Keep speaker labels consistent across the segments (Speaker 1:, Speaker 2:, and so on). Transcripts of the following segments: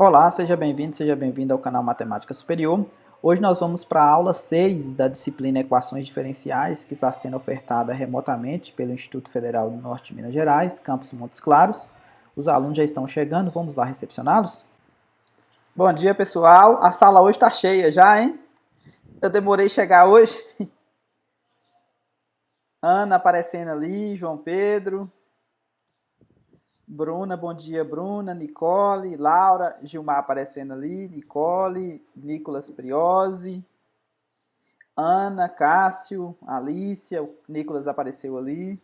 Speaker 1: Olá, seja bem-vindo ao canal Matemática Superior. Hoje nós vamos para a aula 6 da disciplina Equações Diferenciais, que está sendo ofertada remotamente pelo Instituto Federal do Norte de Minas Gerais, campus Montes Claros. Os alunos já estão chegando, vamos lá recepcioná-los? Bom dia, pessoal. A sala hoje está cheia já, hein? Eu demorei a chegar hoje. Ana aparecendo ali, João Pedro... Bruna, bom dia, Bruna, Nicole, Laura, Gilmar aparecendo ali, Nicole, Nicolas Priose, Ana, Cássio, Alícia, o Nicolas apareceu ali,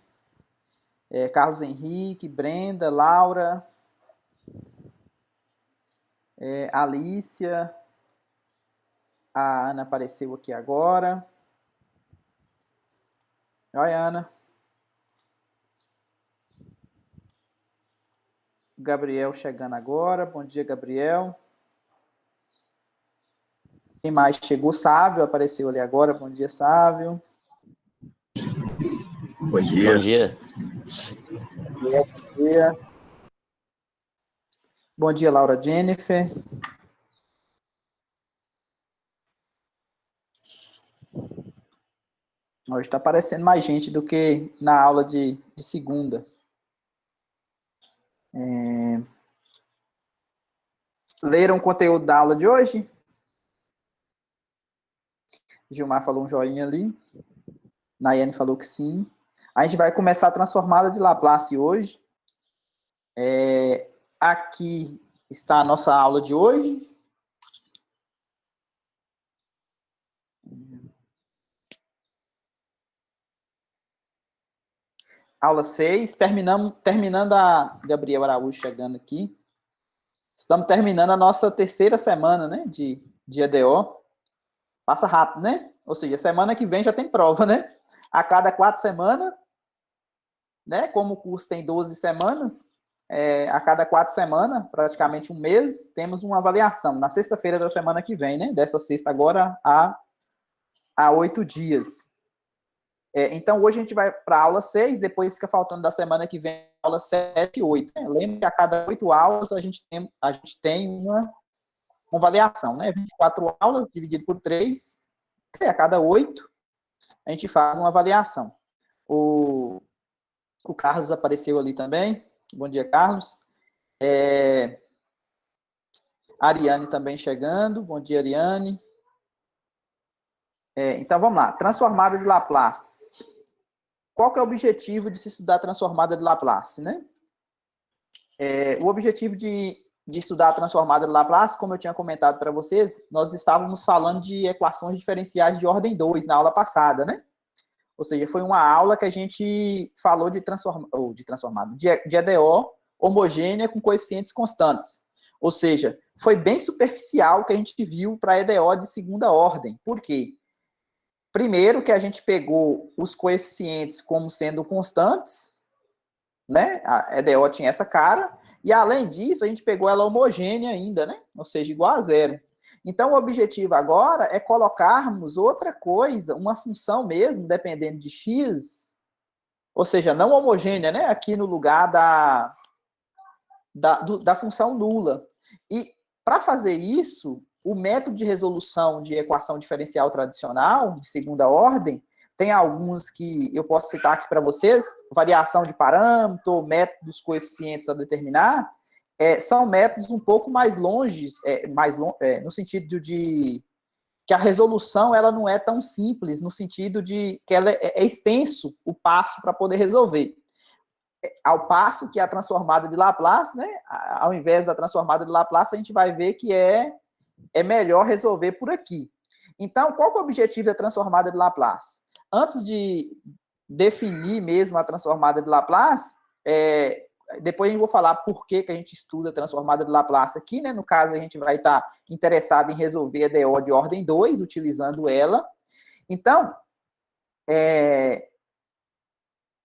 Speaker 1: Carlos Henrique, Brenda, Laura, Alícia, a Ana apareceu aqui agora. Oi, Ana. Gabriel chegando agora, bom dia, Gabriel. Quem mais chegou? Sávio apareceu ali agora, bom dia, Sávio.
Speaker 2: Bom dia.
Speaker 3: Bom dia.
Speaker 1: Bom dia. Bom dia, Laura Jennifer. Hoje está aparecendo mais gente do que na aula de segunda. Leram o conteúdo da aula de hoje? Gilmar falou um joinha ali. Nayane falou que sim. A gente vai começar a transformada de Laplace hoje. Aqui está a nossa aula de hoje. Aula 6. Terminando a Gabriel Araújo chegando aqui. Estamos terminando a nossa terceira semana, né, de EDO. Passa rápido, né? Ou seja, semana que vem já tem prova, né? A cada 4 semanas, né? Como o curso tem 12 semanas, a cada 4 semanas, praticamente um mês, temos uma avaliação. Na sexta-feira da semana que vem, né? Dessa sexta agora a 8 dias. Então, hoje a gente vai para a aula 6, depois fica faltando da semana que vem a aula 7 e 8. Né? Lembra que a cada 8 aulas a gente tem uma avaliação, né? 24 aulas dividido por 3, a cada 8 a gente faz uma avaliação. O Carlos apareceu ali também. Bom dia, Carlos. Ariane também chegando. Bom dia, Ariane. Então, vamos lá. Transformada de Laplace. Qual que é o objetivo de se estudar a transformada de Laplace, né? O objetivo de estudar a transformada de Laplace, como eu tinha comentado para vocês, nós estávamos falando de equações diferenciais de ordem 2 na aula passada, né? Ou seja, foi uma aula que a gente falou de EDO homogênea com coeficientes constantes. Ou seja, foi bem superficial que a gente viu para EDO de segunda ordem. Por quê? Primeiro que a gente pegou os coeficientes como sendo constantes, né? A EDO tinha essa cara, e além disso, a gente pegou ela homogênea ainda, né? Ou seja, igual a zero. Então, o objetivo agora é colocarmos outra coisa, uma função mesmo, dependendo de x, ou seja, não homogênea, né? Aqui no lugar da função nula. E, para fazer isso, o método de resolução de equação diferencial tradicional, de segunda ordem, tem alguns que eu posso citar aqui para vocês, variação de parâmetro, métodos coeficientes a determinar, são métodos um pouco mais longe, no sentido de que a resolução ela não é tão simples, no sentido de que ela é extenso o passo para poder resolver. Ao passo que a transformada de Laplace, né, ao invés da transformada de Laplace, a gente vai ver que é melhor resolver por aqui. Então, qual que é o objetivo da transformada de Laplace? Antes de definir mesmo a transformada de Laplace, depois eu vou falar por que a gente estuda a transformada de Laplace aqui, né? No caso, a gente vai estar interessado em resolver a DO de ordem 2, utilizando ela. Então, o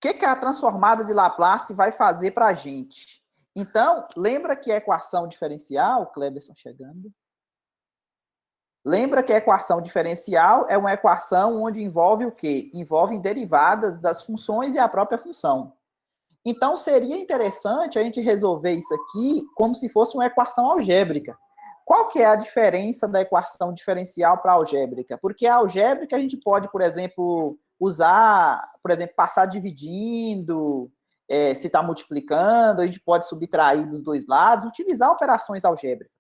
Speaker 1: que a transformada de Laplace vai fazer para a gente? Então, lembra que a equação diferencial, Cleberson chegando, lembra que a equação diferencial é uma equação onde envolve o quê? Envolve derivadas das funções e a própria função. Então, seria interessante a gente resolver isso aqui como se fosse uma equação algébrica. Qual que é a diferença da equação diferencial para a algébrica? Porque a algébrica a gente pode, por exemplo, usar, por exemplo, passar dividindo, se está multiplicando, a gente pode subtrair dos dois lados, utilizar operações algébricas.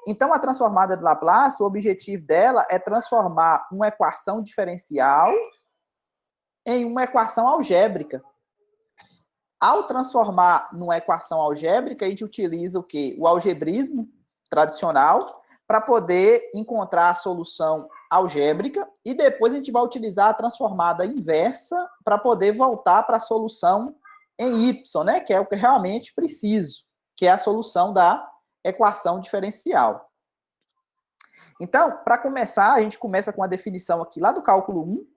Speaker 1: Então, a transformada de Laplace, o objetivo dela é transformar uma equação diferencial em uma equação algébrica. Ao transformar numa equação algébrica, a gente utiliza o quê? O algebrismo tradicional para poder encontrar a solução algébrica e depois a gente vai utilizar a transformada inversa para poder voltar para a solução em y, né? Que é o que realmente preciso, que é a solução da equação diferencial. Então, para começar, a gente começa com a definição aqui lá do cálculo 1.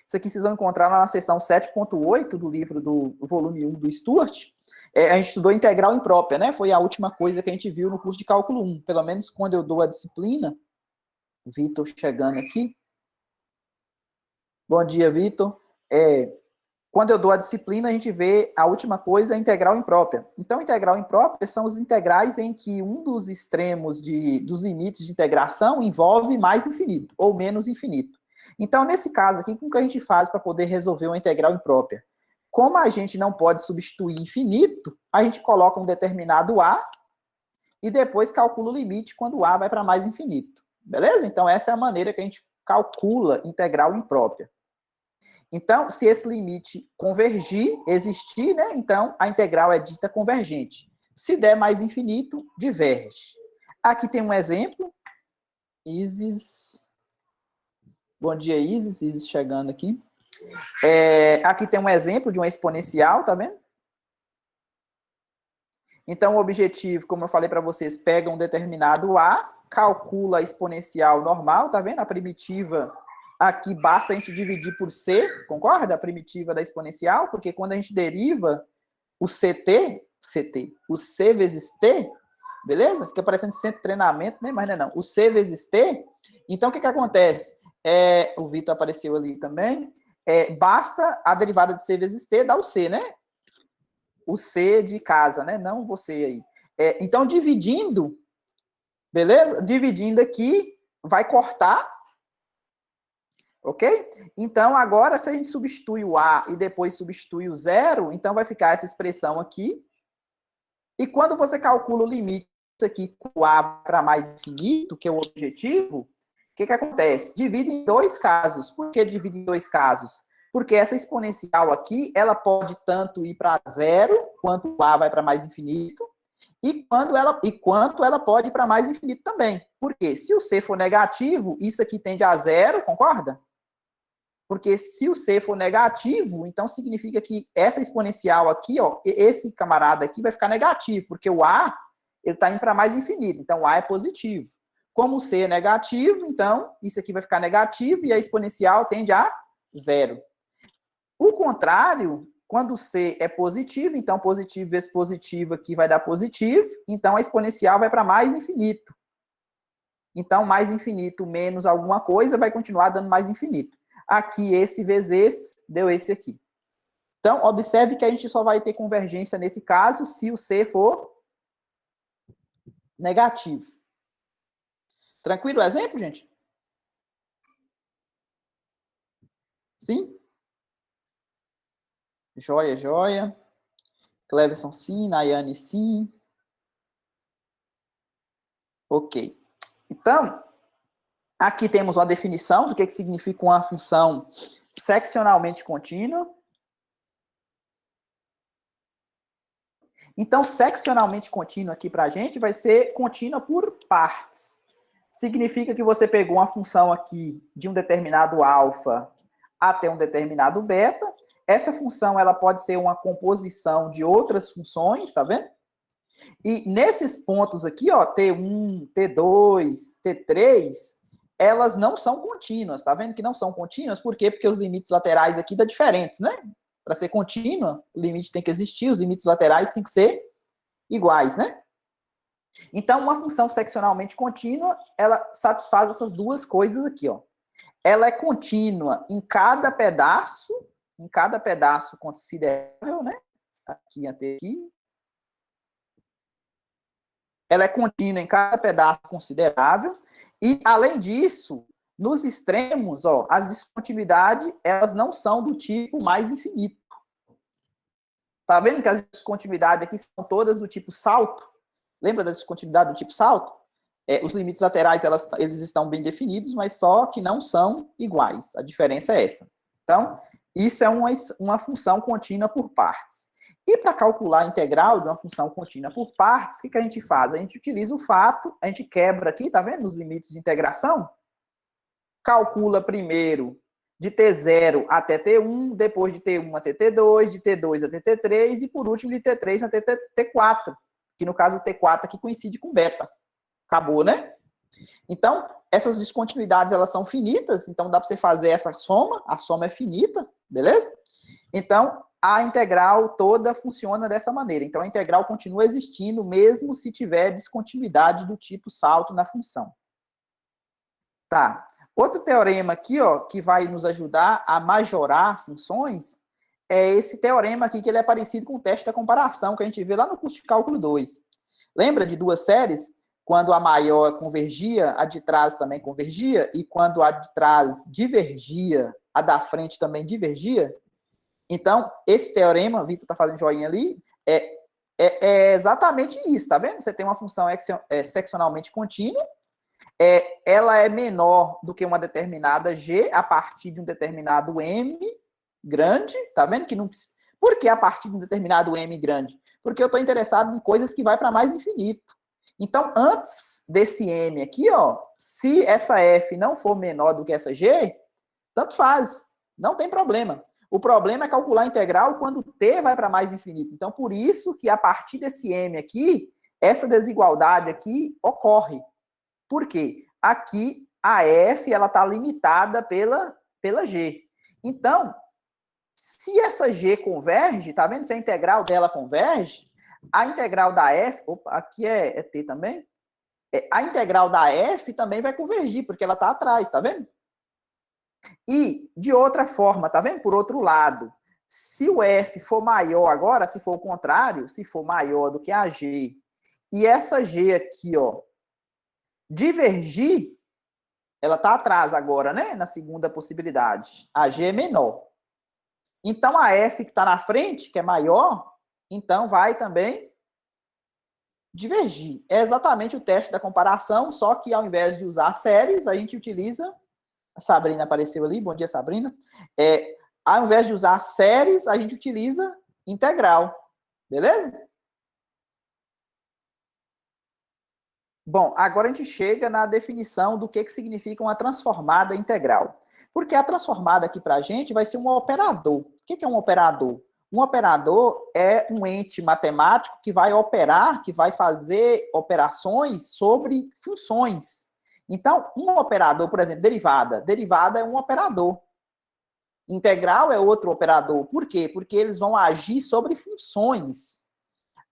Speaker 1: Isso aqui vocês vão encontrar na seção 7.8 do livro do volume 1 do Stuart. A gente estudou integral imprópria, né? Foi a última coisa que a gente viu no curso de cálculo 1. Pelo menos quando eu dou a disciplina. Vitor chegando aqui. Bom dia, Vitor. Quando eu dou a disciplina, a gente vê a última coisa, a integral imprópria. Então, integral imprópria são os integrais em que um dos extremos dos limites de integração envolve mais infinito ou menos infinito. Então, nesse caso aqui, o que a gente faz para poder resolver uma integral imprópria? Como a gente não pode substituir infinito, a gente coloca um determinado A e depois calcula o limite quando o A vai para mais infinito. Beleza? Então, essa é a maneira que a gente calcula integral imprópria. Então, se esse limite convergir, existir, né? Então, a integral é dita convergente. Se der mais infinito, diverge. Aqui tem um exemplo. Isis. Bom dia, Isis. Isis chegando aqui. Aqui tem um exemplo de uma exponencial, tá vendo? Então, o objetivo, como eu falei para vocês, pega um determinado A, calcula a exponencial normal, tá vendo? A primitiva aqui basta a gente dividir por C, concorda? A primitiva da exponencial, porque quando a gente deriva o o C vezes T, beleza? Fica parecendo centro de treinamento, né? Mas não é não. O C vezes T, então o que acontece? O Vitor apareceu ali também. Basta a derivada de C vezes T dar o C, né? O C de casa, né? Não você aí. Então, dividindo, beleza? Dividindo aqui, vai cortar. Ok? Então, agora, se a gente substitui o A e depois substitui o zero, então vai ficar essa expressão aqui. E quando você calcula o limite aqui com o A para mais infinito, que é o objetivo, o que acontece? Divide em dois casos. Por que divide em dois casos? Porque essa exponencial aqui, ela pode tanto ir para zero, quanto o A vai para mais infinito, e quanto ela pode ir para mais infinito também. Por quê? Se o C for negativo, isso aqui tende a zero, concorda? Porque se o C for negativo, então significa que essa exponencial aqui, ó, esse camarada aqui vai ficar negativo, porque o A, ele está indo para mais infinito, então o A é positivo. Como o C é negativo, então isso aqui vai ficar negativo e a exponencial tende a zero. O contrário, quando o C é positivo, então positivo vezes positivo aqui vai dar positivo, então a exponencial vai para mais infinito. Então, mais infinito menos alguma coisa vai continuar dando mais infinito. Aqui, esse vezes esse, deu esse aqui. Então, observe que a gente só vai ter convergência nesse caso se o C for negativo. Tranquilo o exemplo, gente? Sim? Joia, joia. Cleverson, sim. Nayane, sim. Ok. Então, aqui temos uma definição do que significa uma função seccionalmente contínua. Então, seccionalmente contínua aqui para a gente vai ser contínua por partes. Significa que você pegou uma função aqui de um determinado alfa até um determinado beta. Essa função ela pode ser uma composição de outras funções, tá vendo? E nesses pontos aqui, ó, T1, T2, T3, elas não são contínuas, tá vendo que não são contínuas? Por quê? Porque os limites laterais aqui dão diferentes, né? Para ser contínua, o limite tem que existir, os limites laterais têm que ser iguais, né? Então, uma função seccionalmente contínua, ela satisfaz essas duas coisas aqui, ó. Ela é contínua em cada pedaço considerável, né? aqui até aqui. Ela é contínua em cada pedaço considerável. E, além disso, nos extremos, ó, as descontinuidades, elas não são do tipo mais infinito. Tá vendo que as descontinuidades aqui são todas do tipo salto? Lembra da descontinuidade do tipo salto? Os limites laterais, eles estão bem definidos, mas só que não são iguais. A diferença é essa. Então, isso é uma função contínua por partes. E para calcular a integral de uma função contínua por partes, o que a gente faz? A gente utiliza o fato, a gente quebra aqui, tá vendo? Os limites de integração. Calcula primeiro de T0 até T1, depois de T1 até T2, de T2 até T3 e, por último, de T3 até T4, que no caso o T4 aqui coincide com beta. Acabou, né? Então, essas descontinuidades, elas são finitas, então dá para você fazer essa soma, a soma é finita, beleza? Então, a integral toda funciona dessa maneira. Então, a integral continua existindo, mesmo se tiver descontinuidade do tipo salto na função. Tá. Outro teorema aqui, ó, que vai nos ajudar a majorar funções, é esse teorema aqui, que ele é parecido com o teste da comparação, que a gente vê lá no curso de cálculo 2. Lembra de duas séries? Quando a maior convergia, a de trás também convergia, e quando a de trás divergia, a da frente também divergia? Então, esse teorema, o Vitor está fazendo joinha ali, é exatamente isso, tá vendo? Você tem uma função seccionalmente contínua, ela é menor do que uma determinada g a partir de um determinado m grande, tá vendo? Que não... Por que a partir de um determinado m grande? Porque eu estou interessado em coisas que vai para mais infinito. Então, antes desse m aqui, ó, se essa f não for menor do que essa g, tanto faz, não tem problema. O problema é calcular a integral quando t vai para mais infinito. Então, por isso que a partir desse m aqui, essa desigualdade aqui ocorre. Por quê? Aqui a f ela está limitada pela g. Então, se essa g converge, tá vendo? Se a integral dela converge, a integral da f, opa, aqui é t também, a integral da f também vai convergir, porque ela está atrás, tá vendo? E, de outra forma, tá vendo? Por outro lado, se o f for maior agora, se for o contrário, se for maior do que a g, e essa g aqui, ó, divergir, ela está atrás agora, né? Na segunda possibilidade. A g é menor. Então, a f que está na frente, que é maior, então vai também divergir. É exatamente o teste da comparação, só que ao invés de usar séries, a gente utiliza... A Sabrina apareceu ali, bom dia, Sabrina. Ao invés de usar séries, a gente utiliza integral. Beleza? Bom, agora a gente chega na definição do que significa uma transformada integral. Porque a transformada aqui para a gente vai ser um operador. O que é um operador? Um operador é um ente matemático que vai operar, que vai fazer operações sobre funções. Então, um operador, por exemplo, derivada. Derivada é um operador. Integral é outro operador. Por quê? Porque eles vão agir sobre funções.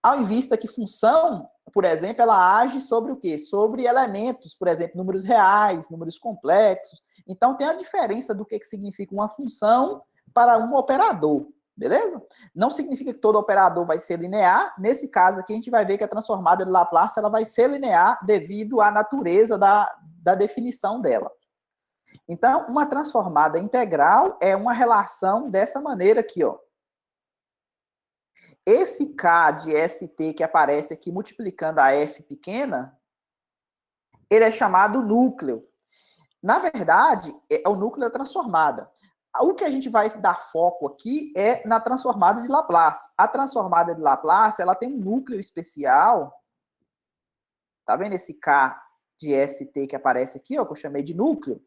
Speaker 1: Ao invés que função, por exemplo, ela age sobre o quê? Sobre elementos, por exemplo, números reais, números complexos. Então, tem a diferença do que significa uma função para um operador, beleza? Não significa que todo operador vai ser linear. Nesse caso aqui, a gente vai ver que a transformada de Laplace ela vai ser linear devido à natureza da definição dela. Então, uma transformada integral é uma relação dessa maneira aqui, ó. Esse K de ST que aparece aqui multiplicando a F pequena, ele é chamado núcleo. Na verdade, é o núcleo da transformada. O que a gente vai dar foco aqui é na transformada de Laplace. A transformada de Laplace, ela tem um núcleo especial. Tá vendo esse K de ST que aparece aqui, ó, que eu chamei de núcleo?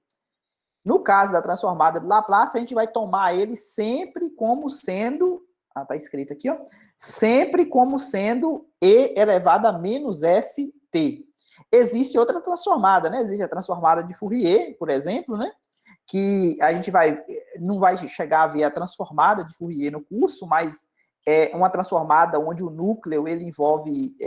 Speaker 1: No caso da transformada de Laplace, a gente vai tomar ele sempre como sendo... Está escrito aqui, ó. Sempre como sendo e elevado a menos st. Existe outra transformada, né? Existe a transformada de Fourier, por exemplo, né? Que a gente não vai chegar a ver a transformada de Fourier no curso, mas é uma transformada onde o núcleo ele envolve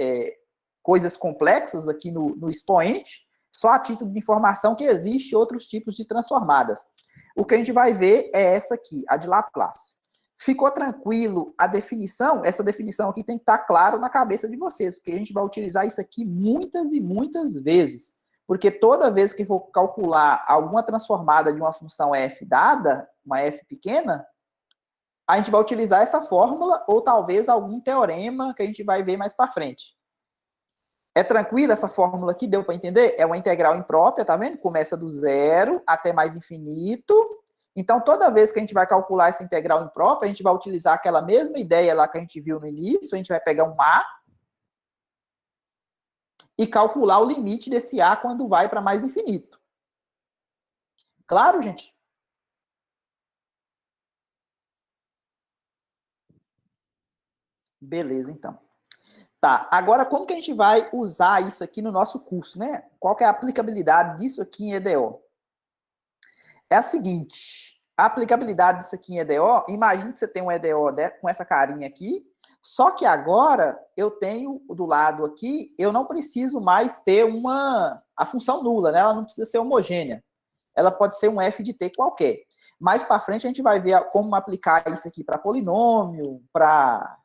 Speaker 1: coisas complexas aqui no expoente, só a título de informação que existe outros tipos de transformadas. O que a gente vai ver é essa aqui, a de Laplace. Ficou tranquilo a definição? Essa definição aqui tem que estar claro na cabeça de vocês, porque a gente vai utilizar isso aqui muitas e muitas vezes. Porque toda vez que for calcular alguma transformada de uma função f dada, uma f pequena, a gente vai utilizar essa fórmula ou talvez algum teorema que a gente vai ver mais para frente. É tranquila essa fórmula aqui? Deu para entender? É uma integral imprópria, tá vendo? Começa do zero até mais infinito. Então, toda vez que a gente vai calcular essa integral imprópria, a gente vai utilizar aquela mesma ideia lá que a gente viu no início, a gente vai pegar um A e calcular o limite desse A quando vai para mais infinito. Claro, gente? Beleza, então. Tá, agora como que a gente vai usar isso aqui no nosso curso, né? Qual que é a aplicabilidade disso aqui em EDO? É a seguinte, a aplicabilidade disso aqui em EDO, imagine que você tem um EDO com essa carinha aqui, só que agora eu tenho do lado aqui, eu não preciso mais ter a função nula, né? Ela não precisa ser homogênea. Ela pode ser um f de t qualquer. Mais para frente a gente vai ver como aplicar isso aqui para polinômio, para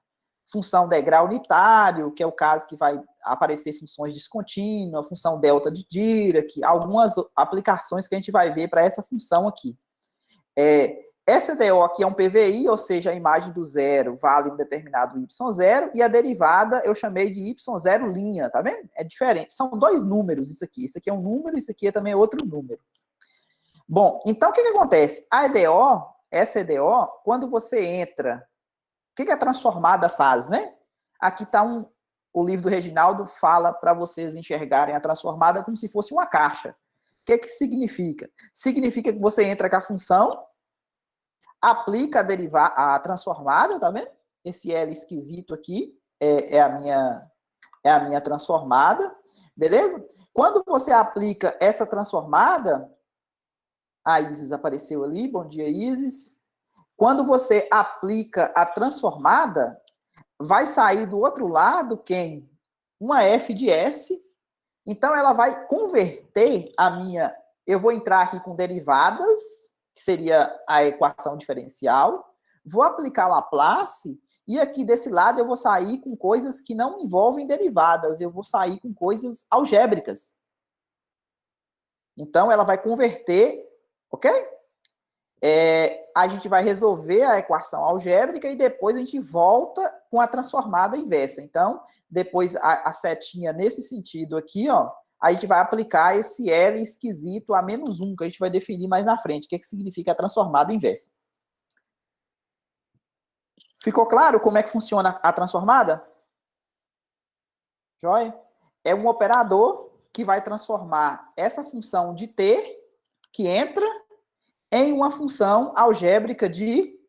Speaker 1: função degrau unitário, que é o caso que vai aparecer funções descontínuas, função delta de Dirac, algumas aplicações que a gente vai ver para essa função aqui. Essa DO aqui é um PVI, ou seja, a imagem do zero vale um determinado y0, e a derivada eu chamei de y0', tá vendo? É diferente, são dois números isso aqui é um número, isso aqui é também outro número. Bom, então o que acontece? A EDO, essa EDO, quando você entra, o que a transformada faz, né? Aqui está o livro do Reginaldo fala para vocês enxergarem a transformada como se fosse uma caixa. O que significa? Significa que você entra com a função, aplica a transformada, tá vendo? Esse L esquisito aqui é a minha transformada, beleza? Quando você aplica essa transformada, a Isis apareceu ali, bom dia, Isis. Quando você aplica a transformada, vai sair do outro lado quem? Uma f de S. Então, ela vai converter a minha... Eu vou entrar aqui com derivadas, que seria a equação diferencial. Vou aplicar Laplace, e aqui desse lado eu vou sair com coisas que não envolvem derivadas. Eu vou sair com coisas algébricas. Então, ela vai converter, ok? A gente vai resolver a equação algébrica e depois a gente volta com a transformada inversa. Então, depois a setinha nesse sentido aqui, ó, a gente vai aplicar esse L esquisito a -1, que a gente vai definir mais na frente. O que significa a transformada inversa? Ficou claro como é que funciona a transformada? Joia? É um operador que vai transformar essa função de t, que entra, em uma função algébrica de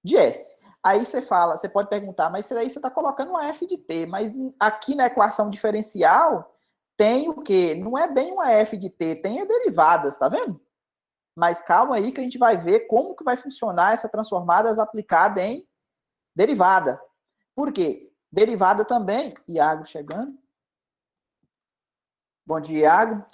Speaker 1: S. Aí você pode perguntar, mas aí você está colocando uma f de t, mas aqui na equação diferencial tem o quê? Não é bem uma f de t, tem derivadas, tá vendo? Mas calma aí que a gente vai ver como que vai funcionar essa transformada aplicada em derivada. Por quê? Derivada também, Iago chegando. Bom dia, Iago.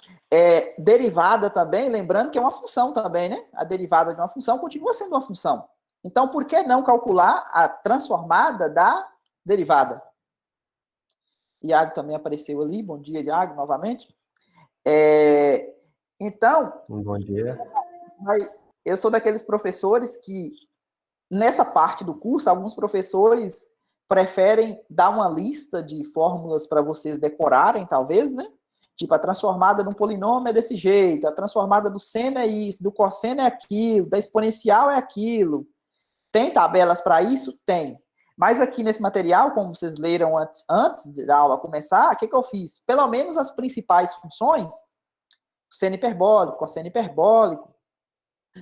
Speaker 1: Derivada também, lembrando que é uma função também, né? A derivada de uma função continua sendo uma função. Então, por que não calcular a transformada da derivada? Iago também apareceu ali. Bom dia, Iago, novamente. Então...
Speaker 2: Bom dia.
Speaker 1: Eu sou daqueles professores que, nessa parte do curso, alguns professores preferem dar uma lista de fórmulas para vocês decorarem, talvez, né? Tipo, a transformada de um polinômio é desse jeito, a transformada do seno é isso, do cosseno é aquilo, da exponencial é aquilo. Tem tabelas para isso? Tem. Mas aqui nesse material, como vocês leram antes da aula começar, o que eu fiz? Pelo menos as principais funções, seno hiperbólico, cosseno hiperbólico,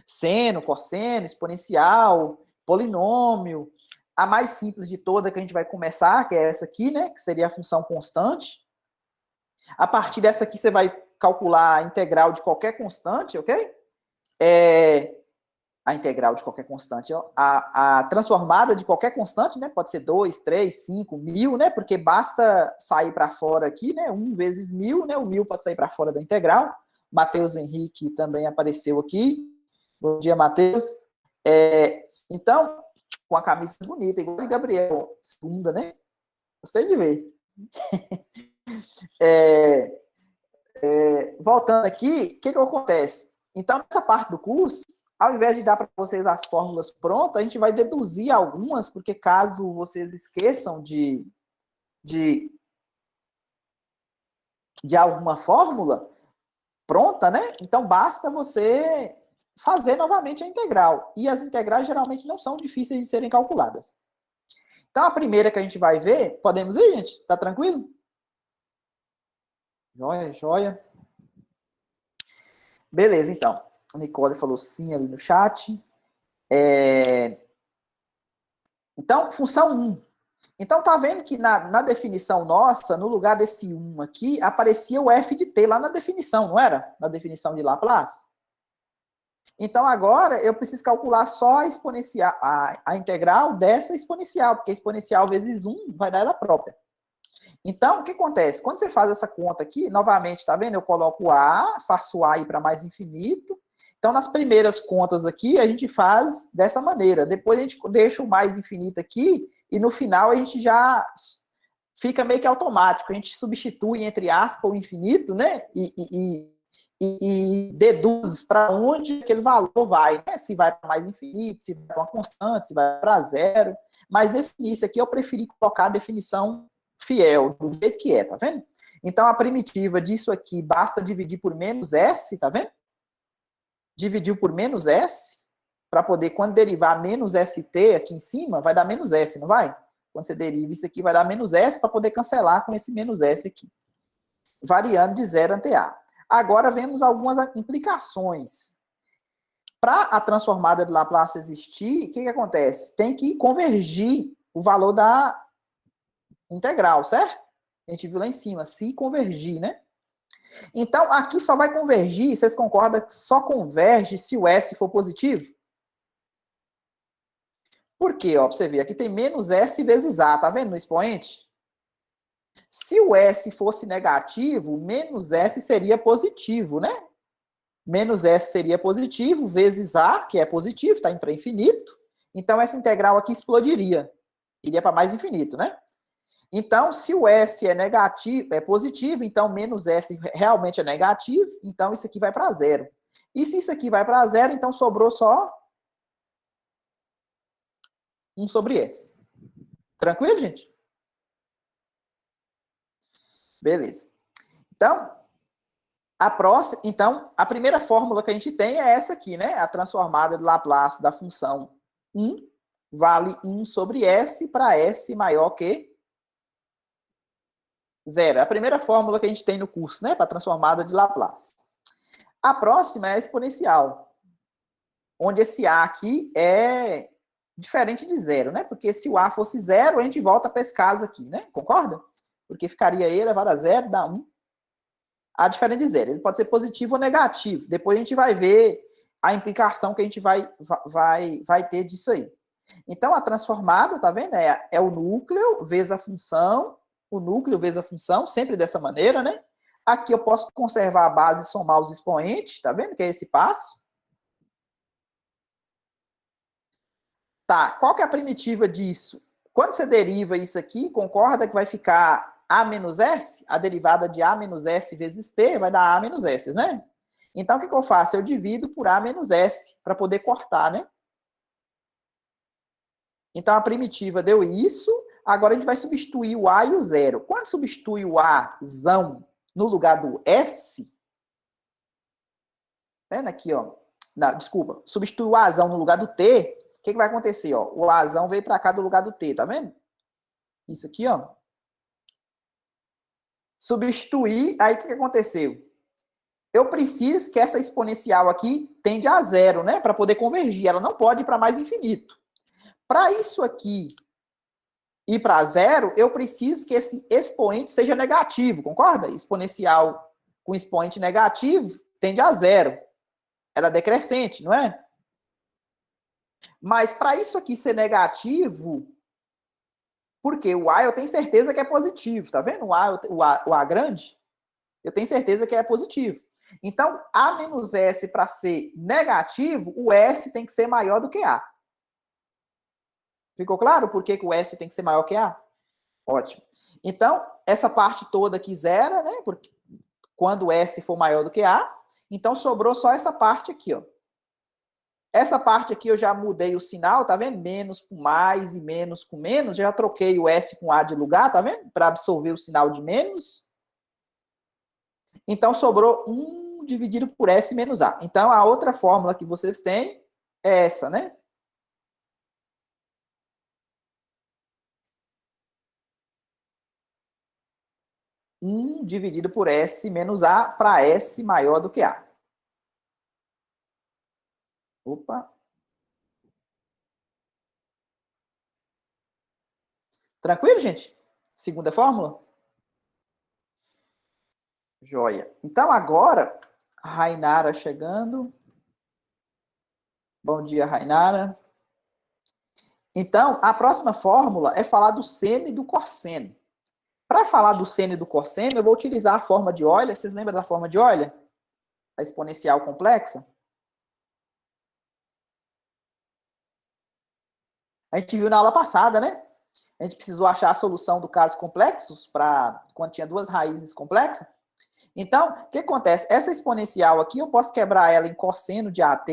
Speaker 1: seno, cosseno, exponencial, polinômio. A mais simples de toda que a gente vai começar, que é essa aqui, né? Que seria a função constante. A partir dessa aqui, você vai calcular a integral de qualquer constante, ok? A integral de qualquer constante, ó. A transformada de qualquer constante, né? Pode ser 2, 3, 5, 1000, né? Porque basta sair para fora aqui, né? 1 vezes 1000, né? O 1000 pode sair para fora da integral. Matheus Henrique também apareceu aqui. Bom dia, Matheus. Então, com a camisa bonita, igual a Gabriel, segunda, né? Gostei de ver. Voltando aqui, o que acontece? Então, nessa parte do curso, ao invés de dar para vocês as fórmulas prontas, a gente vai deduzir algumas, porque caso vocês esqueçam de alguma fórmula pronta, né? Então, basta você fazer novamente a integral. E as integrais geralmente não são difíceis de serem calculadas. Então, a primeira que a gente vai ver, podemos ir, gente? Tá tranquilo? Joia, joia. Beleza, então. A Nicole falou sim ali no chat. Então, função 1. Então, tá vendo que na definição nossa, no lugar desse 1 aqui, aparecia o f de t lá na definição, não era? Na definição de Laplace. Então, agora, eu preciso calcular só a exponencial, a integral dessa exponencial, porque exponencial vezes 1 vai dar ela própria. Então, o que acontece? Quando você faz essa conta aqui, novamente, tá vendo? Eu coloco A, faço A ir para mais infinito. Então, nas primeiras contas aqui, a gente faz dessa maneira. Depois a gente deixa o mais infinito aqui e no final a gente já fica meio que automático. A gente substitui entre aspas o infinito, né? E deduz para onde aquele valor vai, né? Se vai para mais infinito, se vai para uma constante, se vai para zero. Mas nesse início aqui eu preferi colocar a definição fiel, do jeito que é, tá vendo? Então, a primitiva disso aqui, basta dividir por menos S, tá vendo? Dividiu por menos S, para poder, quando derivar menos ST aqui em cima, vai dar menos S, não vai? Quando você deriva isso aqui, vai dar menos S, para poder cancelar com esse menos S aqui. Variando de 0 ante A. Agora, vemos algumas implicações. Para a transformada de Laplace existir, o que acontece? Tem que convergir o valor da integral, certo? A gente viu lá em cima, se convergir, né? Então, aqui só vai convergir, vocês concordam que só converge se o S for positivo? Por quê? Ó, pra você ver, aqui tem menos S vezes A, tá vendo no expoente? Se o S fosse negativo, menos S seria positivo, né? Menos S seria positivo, vezes A, que é positivo, está indo para infinito. Então, essa integral aqui explodiria. Iria para mais infinito, né? Então, se o S é negativo, é positivo, então menos S realmente é negativo, então isso aqui vai para zero. E se isso aqui vai para zero, então sobrou só 1 sobre S. Tranquilo, gente? Beleza. Então, a primeira fórmula que a gente tem é essa aqui, né? A transformada de Laplace da função 1 vale 1 sobre S para S maior que zero. É a primeira fórmula que a gente tem no curso, né? Para a transformada de Laplace. A próxima é a exponencial, onde esse A aqui é diferente de zero, né? Porque se o A fosse zero, a gente volta para esse caso aqui, né? Concorda? Porque ficaria E elevado a zero, dá 1. A diferente de zero. Ele pode ser positivo ou negativo. Depois a gente vai ver a implicação que a gente vai ter disso aí. Então, a transformada, tá vendo? É o núcleo vezes a função, o núcleo vezes a função, sempre dessa maneira, né? Aqui eu posso conservar a base e somar os expoentes, tá vendo que é esse passo? Tá, qual que é a primitiva disso? Quando você deriva isso aqui, concorda que vai ficar A menos S? A derivada de A menos S vezes T vai dar A menos S, né? Então, o que eu faço? Eu divido por A menos S, para poder cortar, né? Então, a primitiva deu isso. Agora, a gente vai substituir o A e o zero. Quando substitui o Azão no lugar do S, vendo aqui, ó. Não, desculpa. Substitui o Azão no lugar do T, o que vai acontecer? Ó? O Azão veio para cá do lugar do T, tá vendo? Isso aqui, ó. Substituir, aí o que aconteceu? Eu preciso que essa exponencial aqui tende a zero, né? Para poder convergir. Ela não pode ir para mais infinito. Para isso aqui ir para zero, eu preciso que esse expoente seja negativo, concorda? Exponencial com expoente negativo tende a zero. Ela é decrescente, não é? Mas para isso aqui ser negativo, porque o A eu tenho certeza que é positivo, tá vendo? O A grande, eu tenho certeza que é positivo. Então, A menos S para ser negativo, o S tem que ser maior do que A. Ficou claro por que o S tem que ser maior que A? Ótimo. Então, essa parte toda aqui zera, né? Porque quando o S for maior do que A, então sobrou só essa parte aqui, ó. Essa parte aqui eu já mudei o sinal, tá vendo? Menos com mais e menos com menos. Já troquei o S com A de lugar, tá vendo? Para absorver o sinal de menos. Então, sobrou 1 dividido por S menos A. Então, a outra fórmula que vocês têm é essa, né? Dividido por S menos A para S maior do que A. Opa. Tranquilo, gente? Segunda fórmula? Joia. Então, agora, Rainara chegando. Bom dia, Rainara. Então, a próxima fórmula é falar do seno e do cosseno. Para falar do seno e do cosseno, eu vou utilizar a forma de Euler. Vocês lembram da forma de Euler? A exponencial complexa? A gente viu na aula passada, né? A gente precisou achar a solução do caso complexos para quando tinha duas raízes complexas. Então, o que acontece? Essa exponencial aqui, eu posso quebrar ela em cosseno de AT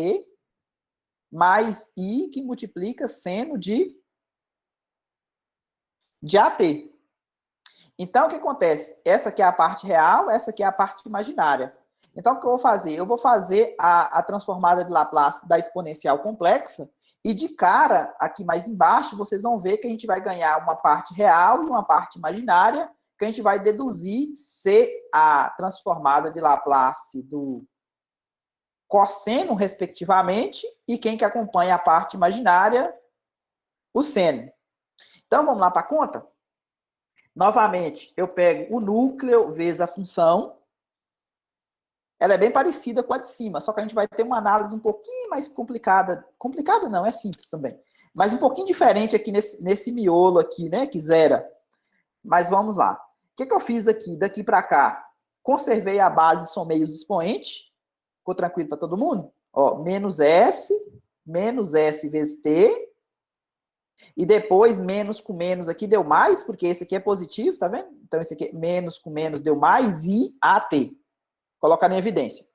Speaker 1: mais I que multiplica seno de AT. Então, o que acontece? Essa aqui é a parte real, essa aqui é a parte imaginária. Então, o que eu vou fazer? Eu vou fazer a transformada de Laplace da exponencial complexa e de cara, aqui mais embaixo, vocês vão ver que a gente vai ganhar uma parte real e uma parte imaginária, que a gente vai deduzir ser a transformada de Laplace do cosseno, respectivamente, e quem que acompanha a parte imaginária, o seno. Então, vamos lá para a conta? Novamente, eu pego o núcleo vezes a função. Ela é bem parecida com a de cima, só que a gente vai ter uma análise um pouquinho mais complicada. Complicada não, é simples também. Mas um pouquinho diferente aqui nesse miolo aqui, né, que zera. Mas vamos lá. O que eu fiz aqui? Daqui para cá, conservei a base, somei os expoentes. Ficou tranquilo para todo mundo? Ó, menos S vezes T. E depois, menos com menos aqui deu mais, porque esse aqui é positivo, tá vendo? Então, esse aqui, menos com menos deu mais e AT. Colocar em evidência.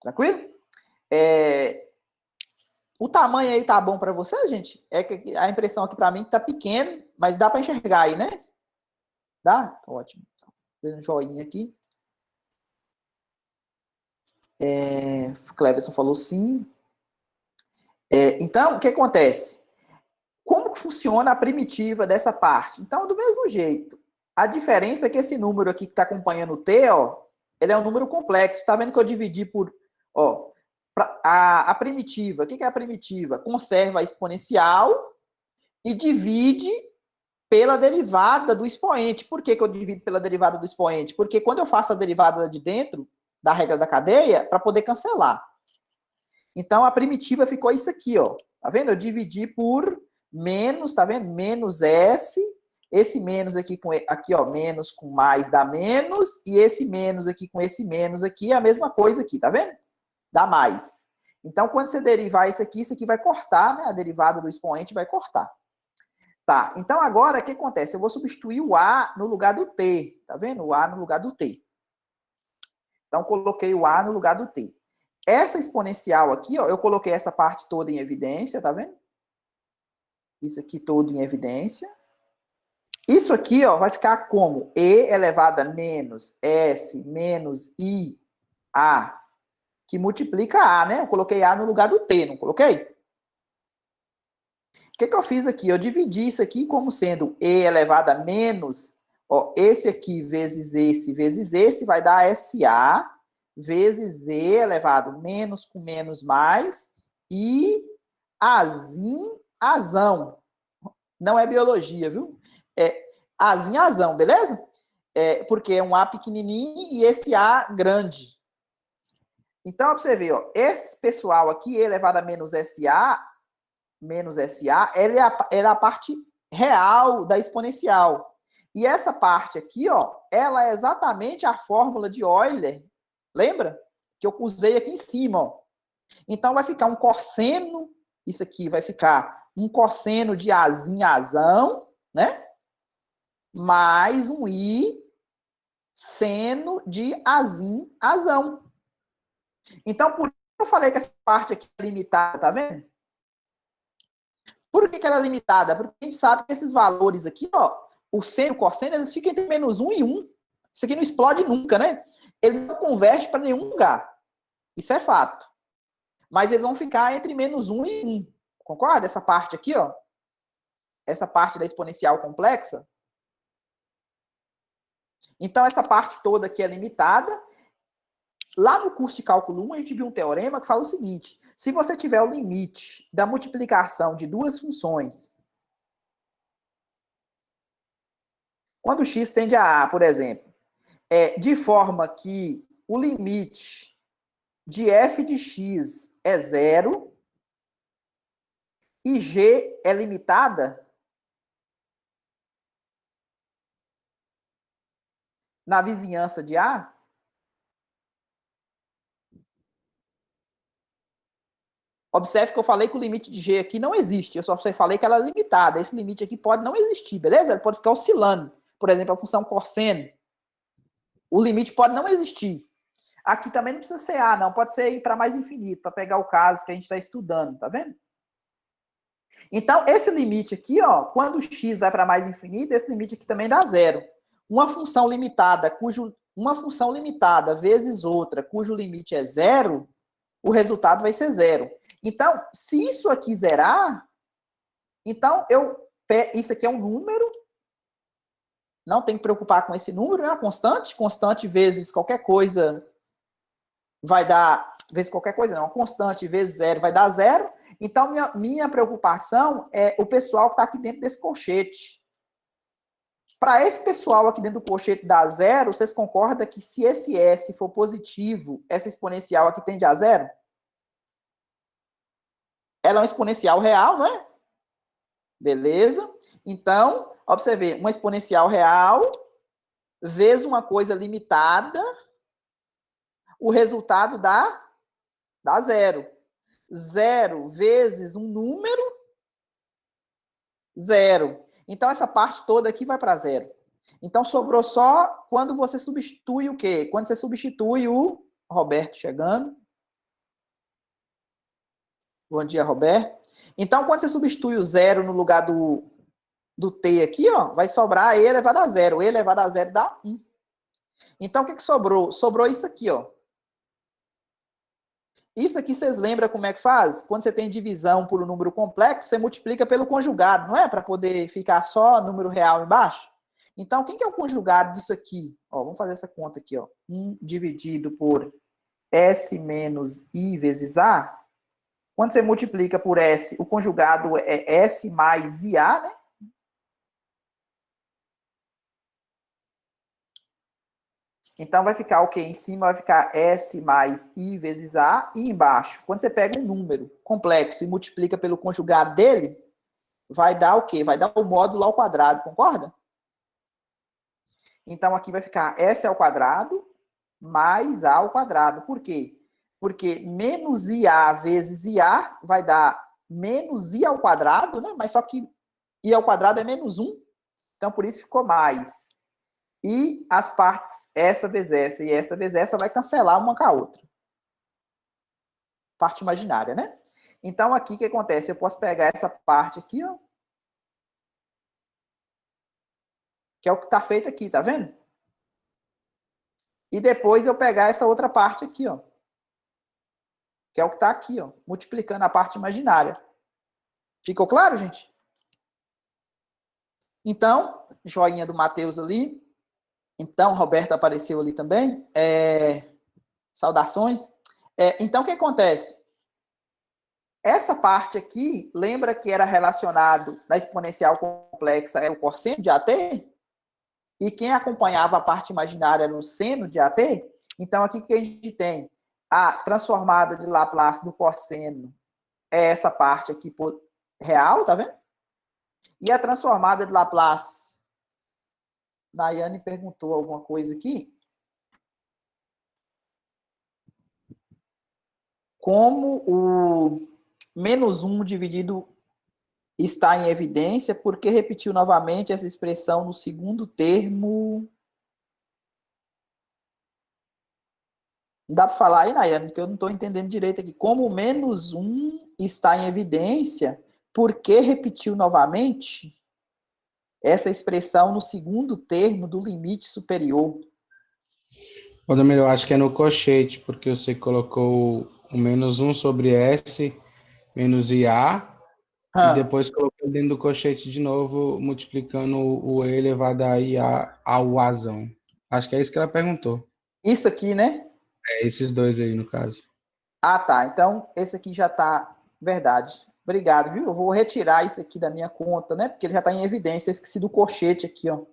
Speaker 1: Tranquilo? O tamanho aí tá bom para você, gente? É que a impressão aqui para mim tá pequeno, mas dá para enxergar aí, né? Dá? Ótimo. Fez um joinha aqui. Cleverson falou sim. Então, o que acontece? Como que funciona a primitiva dessa parte? Então, do mesmo jeito. A diferença é que esse número aqui que está acompanhando o T, ó, ele é um número complexo. Está vendo que eu dividi por... Ó, a primitiva. O que é a primitiva? Conserva a exponencial e divide pela derivada do expoente. Por que eu divido pela derivada do expoente? Porque quando eu faço a derivada de dentro da regra da cadeia, para poder cancelar. Então, a primitiva ficou isso aqui, ó. Tá vendo? Eu dividi por menos, tá vendo? Menos S. Esse menos aqui, ó, menos com mais dá menos. E esse menos aqui com esse menos aqui é a mesma coisa aqui, tá vendo? Dá mais. Então, quando você derivar isso aqui vai cortar, né? A derivada do expoente vai cortar. Tá, então agora, o que acontece? Eu vou substituir o A no lugar do T. Tá vendo? O A no lugar do T. Então, coloquei o A no lugar do T. Essa exponencial aqui, ó, eu coloquei essa parte toda em evidência, tá vendo? Isso aqui todo em evidência. Isso aqui, ó, vai ficar como E elevado a menos S menos I A, que multiplica A, né? Eu coloquei A no lugar do T, não coloquei? O que eu fiz aqui? Eu dividi isso aqui como sendo E elevado a menos, ó, esse aqui vezes esse vai dar SA vezes E elevado menos com menos mais e Azinho, azão. Não é biologia, viu? É Azinho, azão, beleza? Porque é um A pequenininho e esse A grande. Então, para você ver, ó, esse pessoal aqui, E elevado a menos SA, ela é a parte real da exponencial. E essa parte aqui, ó, ela é exatamente a fórmula de Euler, lembra? Que eu usei aqui em cima, ó. Então, vai ficar um cosseno, isso aqui vai ficar um cosseno de Azinho Azão, né? Mais um I seno de Azim Azão. Então, por isso eu falei que essa parte aqui é limitada, tá vendo? Por que ela é limitada? Porque a gente sabe que esses valores aqui, ó, o seno e o cosseno, eles ficam entre menos 1 e 1. Isso aqui não explode nunca, né? Ele não converte para nenhum lugar. Isso é fato. Mas eles vão ficar entre menos 1 e 1. Concorda? Essa parte aqui, ó. Essa parte da exponencial complexa. Então, essa parte toda aqui é limitada. Lá no curso de cálculo 1, a gente viu um teorema que fala o seguinte: se você tiver o limite da multiplicação de duas funções, quando x tende a A, por exemplo, de forma que o limite de f de x é zero e g é limitada, na vizinhança de A, observe que eu falei que o limite de G aqui não existe. Eu só falei que ela é limitada. Esse limite aqui pode não existir, beleza? Ele pode ficar oscilando. Por exemplo, a função cosseno. O limite pode não existir. Aqui também não precisa ser A, não. Pode ser ir para mais infinito, para pegar o caso que a gente está estudando, tá vendo? Então, esse limite aqui, ó, quando o x vai para mais infinito, esse limite aqui também dá zero. Uma função limitada, uma função limitada vezes outra, cujo limite é zero, o resultado vai ser zero. Então, se isso aqui zerar, então isso aqui é um número, não tem que preocupar com esse número, é uma constante, constante vezes qualquer coisa vai dar, vezes qualquer coisa, não, uma constante vezes zero vai dar zero. Então, minha preocupação é o pessoal que está aqui dentro desse colchete. Para esse pessoal aqui dentro do colchete dar zero, vocês concordam que se esse S for positivo, essa exponencial aqui tende a zero? Ela é uma exponencial real, não é? Beleza? Então, observe, uma exponencial real vezes uma coisa limitada, o resultado dá zero. Zero vezes um número, zero. Então, essa parte toda aqui vai para zero. Então, sobrou só quando você substitui o quê? Quando você substitui o Roberto chegando. Bom dia, Roberto. Então, quando você substitui o zero no lugar do t aqui, ó, vai sobrar e elevado a zero. E elevado a zero dá 1. Então, o que sobrou? Sobrou isso aqui, ó. Isso aqui vocês lembram como é que faz? Quando você tem divisão por um número complexo, você multiplica pelo conjugado, não é? Para poder ficar só número real embaixo. Então, quem que é o conjugado disso aqui? Ó, vamos fazer essa conta aqui, ó. 1 dividido por S menos I vezes A. Quando você multiplica por S, o conjugado é S mais IA, né? Então, vai ficar o quê? Em cima vai ficar S mais I vezes A. E embaixo, quando você pega um número complexo e multiplica pelo conjugado dele, vai dar o quê? Vai dar o módulo ao quadrado, concorda? Então, aqui vai ficar S ao quadrado mais A ao quadrado. Por quê? Porque menos IA vezes IA vai dar menos I ao quadrado, né? Mas só que I ao quadrado é menos 1. Então, por isso ficou mais. E as partes, essa vezes essa vai cancelar uma com a outra. Parte imaginária, né? Então, aqui o que acontece? Eu posso pegar essa parte aqui, ó. Que é o que está feito aqui, tá vendo? E depois eu pegar essa outra parte aqui, ó. Que é o que está aqui, ó. Multiplicando a parte imaginária. Ficou claro, gente? Então, joinha do Matheus ali. Então, Roberto apareceu ali também. Saudações. Então, o que acontece? Essa parte aqui, lembra que era relacionado na exponencial complexa, era o cosseno de AT? E quem acompanhava a parte imaginária era o seno de AT? Então, aqui que a gente tem a transformada de Laplace do cosseno, é essa parte aqui real, tá vendo? E a transformada de Laplace, Nayane perguntou alguma coisa aqui. Como o menos 1 dividido está em evidência porque repetiu novamente essa expressão no segundo termo. Não dá para falar aí, Nayane, porque eu não estou entendendo direito aqui. Como o menos 1 está em evidência, por que repetiu novamente essa expressão no segundo termo do limite superior?
Speaker 2: Odemir, eu acho que é no cochete, porque você colocou o menos 1 sobre S, menos IA, e depois colocou dentro do cochete de novo, multiplicando o E elevado a IA ao Azão. Acho que é isso que ela perguntou.
Speaker 1: Isso aqui, né?
Speaker 2: É esses dois aí, no caso.
Speaker 1: Ah, tá. Então, esse aqui já está verdade. Obrigado, viu? Eu vou retirar isso aqui da minha conta, né? Porque ele já está em evidência. Eu esqueci do colchete aqui, ó.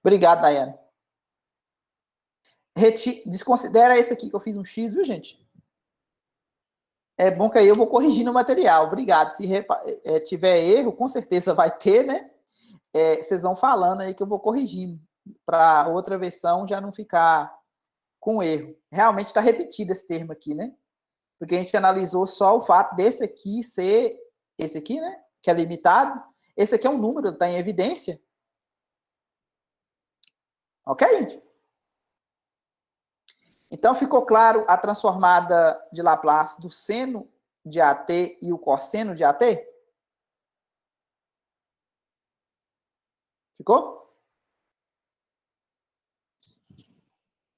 Speaker 1: Obrigado, Daiane. Desconsidera esse aqui que eu fiz um X, viu, gente? É bom que aí eu vou corrigir no material. Obrigado. Se tiver erro, com certeza vai ter, né? Vocês vão falando aí que eu vou corrigindo. Para outra versão já não ficar com erro. Realmente está repetido esse termo aqui, né? Porque a gente analisou só o fato desse aqui ser esse aqui, né? Que é limitado. Esse aqui é um número, está em evidência. Ok, gente? Então, ficou claro a transformada de Laplace do seno de AT e o cosseno de AT? Ficou?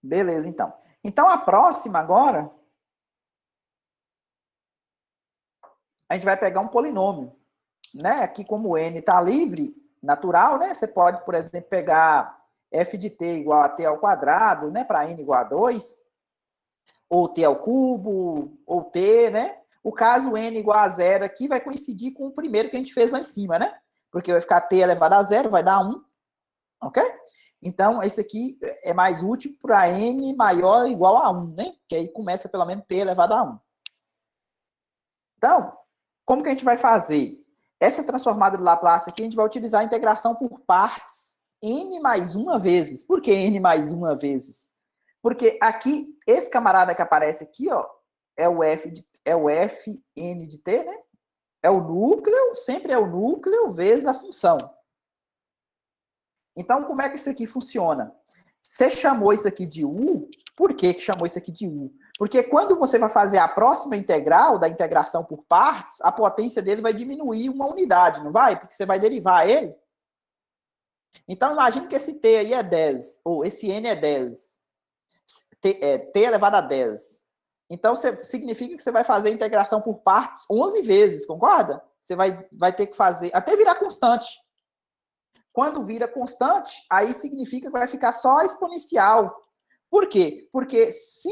Speaker 1: Beleza, então. Então, a próxima agora, a gente vai pegar um polinômio, né? Aqui, como o n está livre, natural, né? Você pode, por exemplo, pegar f de t igual a t ao quadrado, né? Para n igual a 2, ou t ao cubo, ou t, né? O caso n igual a 0 aqui vai coincidir com o primeiro que a gente fez lá em cima, né? Porque vai ficar t elevado a 0, vai dar 1, ok? Então, esse aqui é mais útil para n maior ou igual a 1, né? Que aí começa pelo menos t elevado a 1. Então, como que a gente vai fazer? Essa transformada de Laplace aqui, a gente vai utilizar a integração por partes n mais uma vezes. Por que n mais uma vezes? Porque aqui, esse camarada que aparece aqui, ó, é o fn de t, né? É o núcleo, sempre é o núcleo vezes a função. Então, como é que isso aqui funciona? Você chamou isso aqui de U, por que chamou isso aqui de U? Porque quando você vai fazer a próxima integral, da integração por partes, a potência dele vai diminuir uma unidade, não vai? Porque você vai derivar ele. Então, imagine que esse T aí é 10, ou esse N é 10. T elevado a 10. Então, significa que você vai fazer a integração por partes 11 vezes, concorda? Você vai ter que fazer, até virar constante. Quando vira constante, aí significa que vai ficar só exponencial. Por quê? Porque se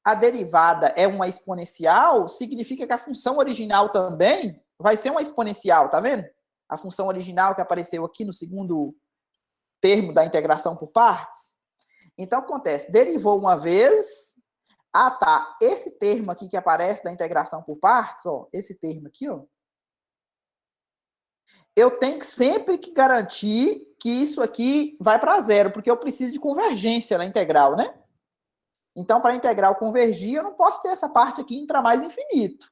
Speaker 1: a derivada é uma exponencial, significa que a função original também vai ser uma exponencial, tá vendo? A função original que apareceu aqui no segundo termo da integração por partes. Então, o que acontece? Derivou uma vez. Ah, tá. Esse termo aqui que aparece da integração por partes, ó, esse termo aqui, ó, eu tenho que sempre que garantir que isso aqui vai para zero, porque eu preciso de convergência na integral, né? Então, para a integral convergir, eu não posso ter essa parte aqui indo para mais infinito.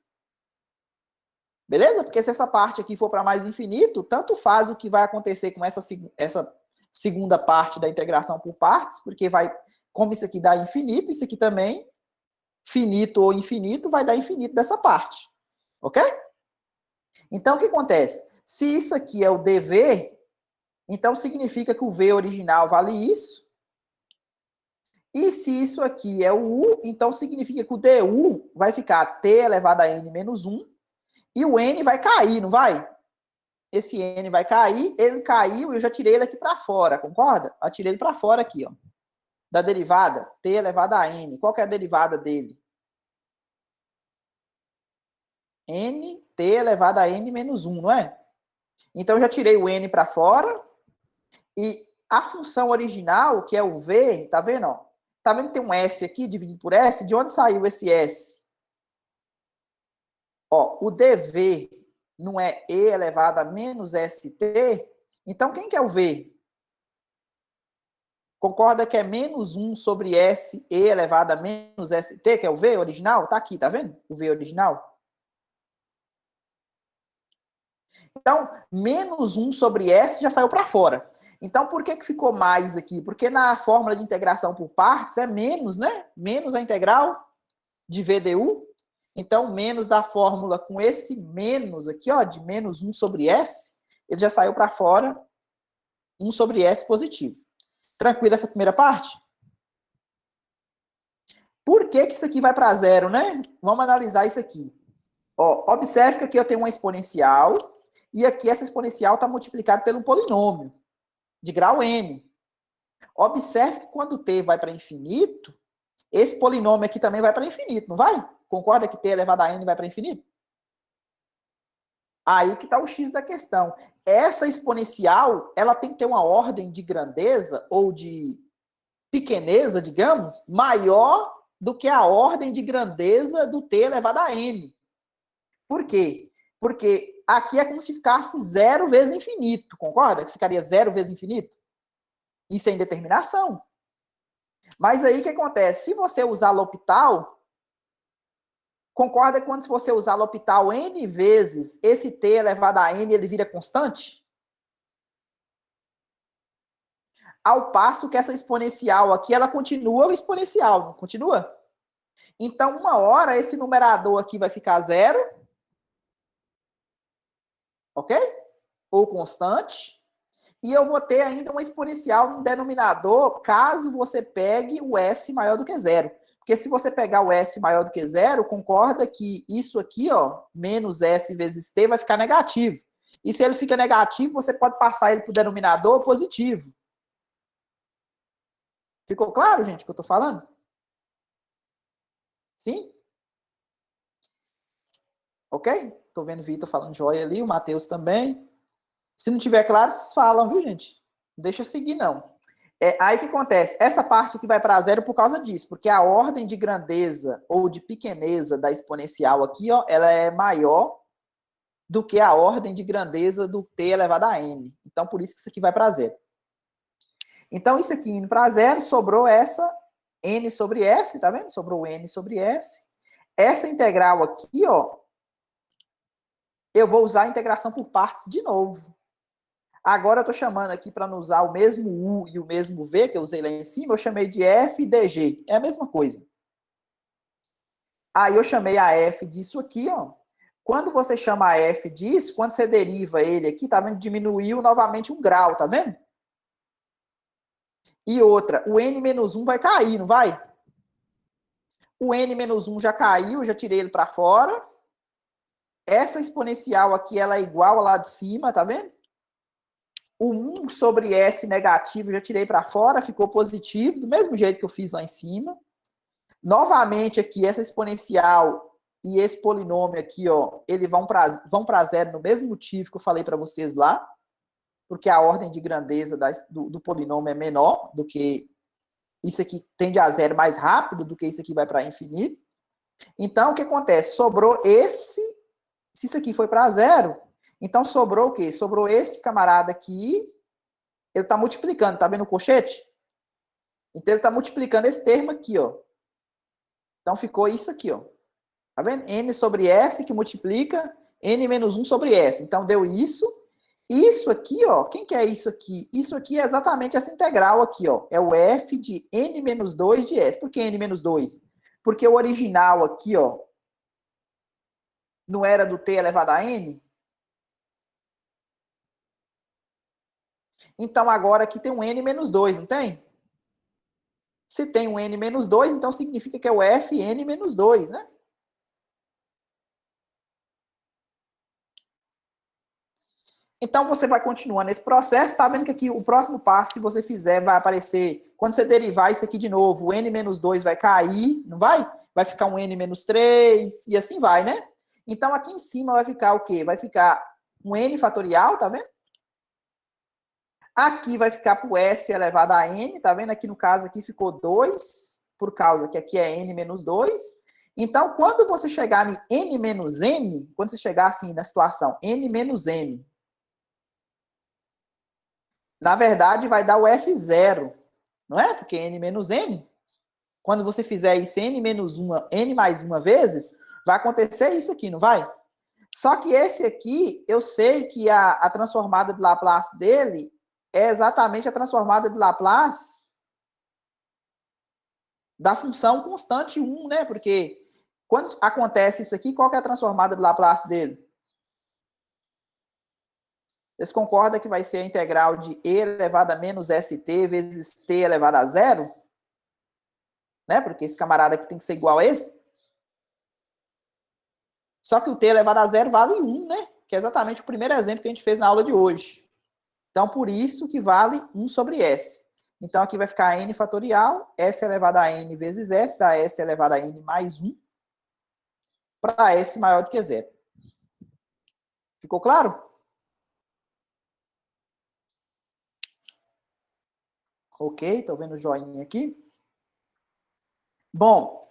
Speaker 1: Beleza? Porque se essa parte aqui for para mais infinito, tanto faz o que vai acontecer com essa segunda parte da integração por partes, porque vai, como isso aqui dá infinito, isso aqui também, finito ou infinito, vai dar infinito dessa parte. Ok? Então, o que acontece? Se isso aqui é o dv, então significa que o v original vale isso. E se isso aqui é o u, então significa que o du vai ficar t elevado a n menos 1. E o n vai cair, não vai? Esse n vai cair, ele caiu, eu já tirei ele aqui para fora, concorda? Eu tirei ele para fora aqui, ó. Da derivada, t elevado a n. Qual que é a derivada dele? N, t elevado a n menos 1, não é? Então, eu já tirei o n para fora. E a função original, que é o v, tá vendo? Ó? Tá vendo que tem um s aqui, dividido por s? De onde saiu esse s? Ó, o dv não é e elevado a menos st? Então, quem que é o v? Concorda que é menos 1 sobre s e elevado a menos st, que é o v original? Tá aqui, tá vendo? O v original. Então, menos 1 sobre S já saiu para fora. Então, por que ficou mais aqui? Porque na fórmula de integração por partes é menos, né? Menos a integral de VDU. Então, menos da fórmula com esse menos aqui, ó, de menos 1 sobre S, ele já saiu para fora 1 sobre S positivo. Tranquilo essa primeira parte? Por que isso aqui vai para zero, né? Vamos analisar isso aqui. Ó, observe que aqui eu tenho uma exponencial e aqui essa exponencial está multiplicada por um polinômio de grau n. Observe que quando t vai para infinito, esse polinômio aqui também vai para infinito, não vai? Concorda que t elevado a n vai para infinito? Aí que está o x da questão. Essa exponencial, ela tem que ter uma ordem de grandeza ou de pequeneza, digamos, maior do que a ordem de grandeza do t elevado a n. Por quê? Porque aqui é como se ficasse 0 vezes infinito, concorda? Que ficaria 0 vezes infinito? Isso é indeterminação. Mas aí o que acontece? Se você usar L'Hopital, concorda que quando você usar L'Hopital n vezes, esse t elevado a n, ele vira constante? Ao passo que essa exponencial aqui, ela continua exponencial, não continua? Então, uma hora, esse numerador aqui vai ficar 0, ok? Ou constante. E eu vou ter ainda uma exponencial no denominador, caso você pegue o S maior do que 0. Porque se você pegar o S maior do que 0, concorda que isso aqui, ó, menos S vezes T, vai ficar negativo. E se ele fica negativo, você pode passar ele para o denominador positivo. Ficou claro, gente, o que eu estou falando? Sim? Ok? Estou vendo o Vitor falando joia ali, o Matheus também. Se não tiver claro, vocês falam, viu, gente? Não deixa eu seguir, não. Aí o que acontece? Essa parte aqui vai para zero por causa disso, porque a ordem de grandeza ou de pequeneza da exponencial aqui, ó, ela é maior do que a ordem de grandeza do t elevado a n. Então, por isso que isso aqui vai para zero. Então, isso aqui indo para zero, sobrou essa n sobre s, tá vendo? Sobrou n sobre s. Essa integral aqui, ó, eu vou usar a integração por partes de novo. Agora eu estou chamando aqui para não usar o mesmo U e o mesmo V que eu usei lá em cima, eu chamei de F e DG. É a mesma coisa. Aí eu chamei a F disso aqui, ó. Quando você chama a F disso, quando você deriva ele aqui, tá vendo? Diminuiu novamente 1 grau, tá vendo? E outra, o N-1 vai cair, não vai? O N-1 já caiu, já tirei ele para fora. Essa exponencial aqui, ela é igual a lá de cima, tá vendo? O 1 sobre S negativo, já tirei para fora, ficou positivo, do mesmo jeito que eu fiz lá em cima. Novamente aqui, essa exponencial e esse polinômio aqui, ó, eles vão para zero no mesmo motivo que eu falei para vocês lá, porque a ordem de grandeza do polinômio é menor do que isso aqui, tende a zero mais rápido do que isso aqui vai para infinito. Então, o que acontece? Sobrou esse, se isso aqui foi para zero, então sobrou o quê? Sobrou esse camarada aqui, ele está multiplicando, tá vendo o colchete? Então ele está multiplicando esse termo aqui, ó. Então ficou isso aqui, ó. Tá vendo? N sobre S que multiplica N menos 1 sobre S. Então deu isso. Isso aqui, ó, quem que é isso aqui? Isso aqui é exatamente essa integral aqui, ó. É o F de N menos 2 de S. Por que N menos 2? Porque o original aqui, ó, não era do T elevado a N? Então, agora aqui tem um N menos 2, não tem? Se tem um N menos 2, então significa que é o Fn menos 2, né? Então, você vai continuar nesse processo. Tá vendo que aqui o próximo passo, se você fizer, vai aparecer... Quando você derivar isso aqui de novo, o N menos 2 vai cair, não vai? Vai ficar um N menos 3, e assim vai, né? Então, aqui em cima vai ficar o quê? Vai ficar um N fatorial, tá vendo? Aqui vai ficar para o S elevado a N, tá vendo? Aqui no caso aqui ficou 2, por causa que aqui é N menos 2. Então, quando você chegar em N menos N, quando você chegar assim na situação N menos N, na verdade vai dar o F0, não é? Porque N menos N, quando você fizer isso N menos 1, N mais 1 vezes, vai acontecer isso aqui, não vai? Só que esse aqui, eu sei que a transformada de Laplace dele é exatamente a transformada de Laplace da função constante 1, né? Porque quando acontece isso aqui, qual que é a transformada de Laplace dele? Vocês concordam que vai ser a integral de e elevado a menos st vezes t elevado a zero? Né? Porque esse camarada aqui tem que ser igual a esse. Só que o t elevado a zero vale 1, né? Que é exatamente o primeiro exemplo que a gente fez na aula de hoje. Então, por isso que vale 1 sobre s. Então, aqui vai ficar n fatorial, s elevado a n vezes s, dá s elevado a n mais 1, para s maior do que zero. Ficou claro? Ok, estou vendo o joinha aqui. Bom,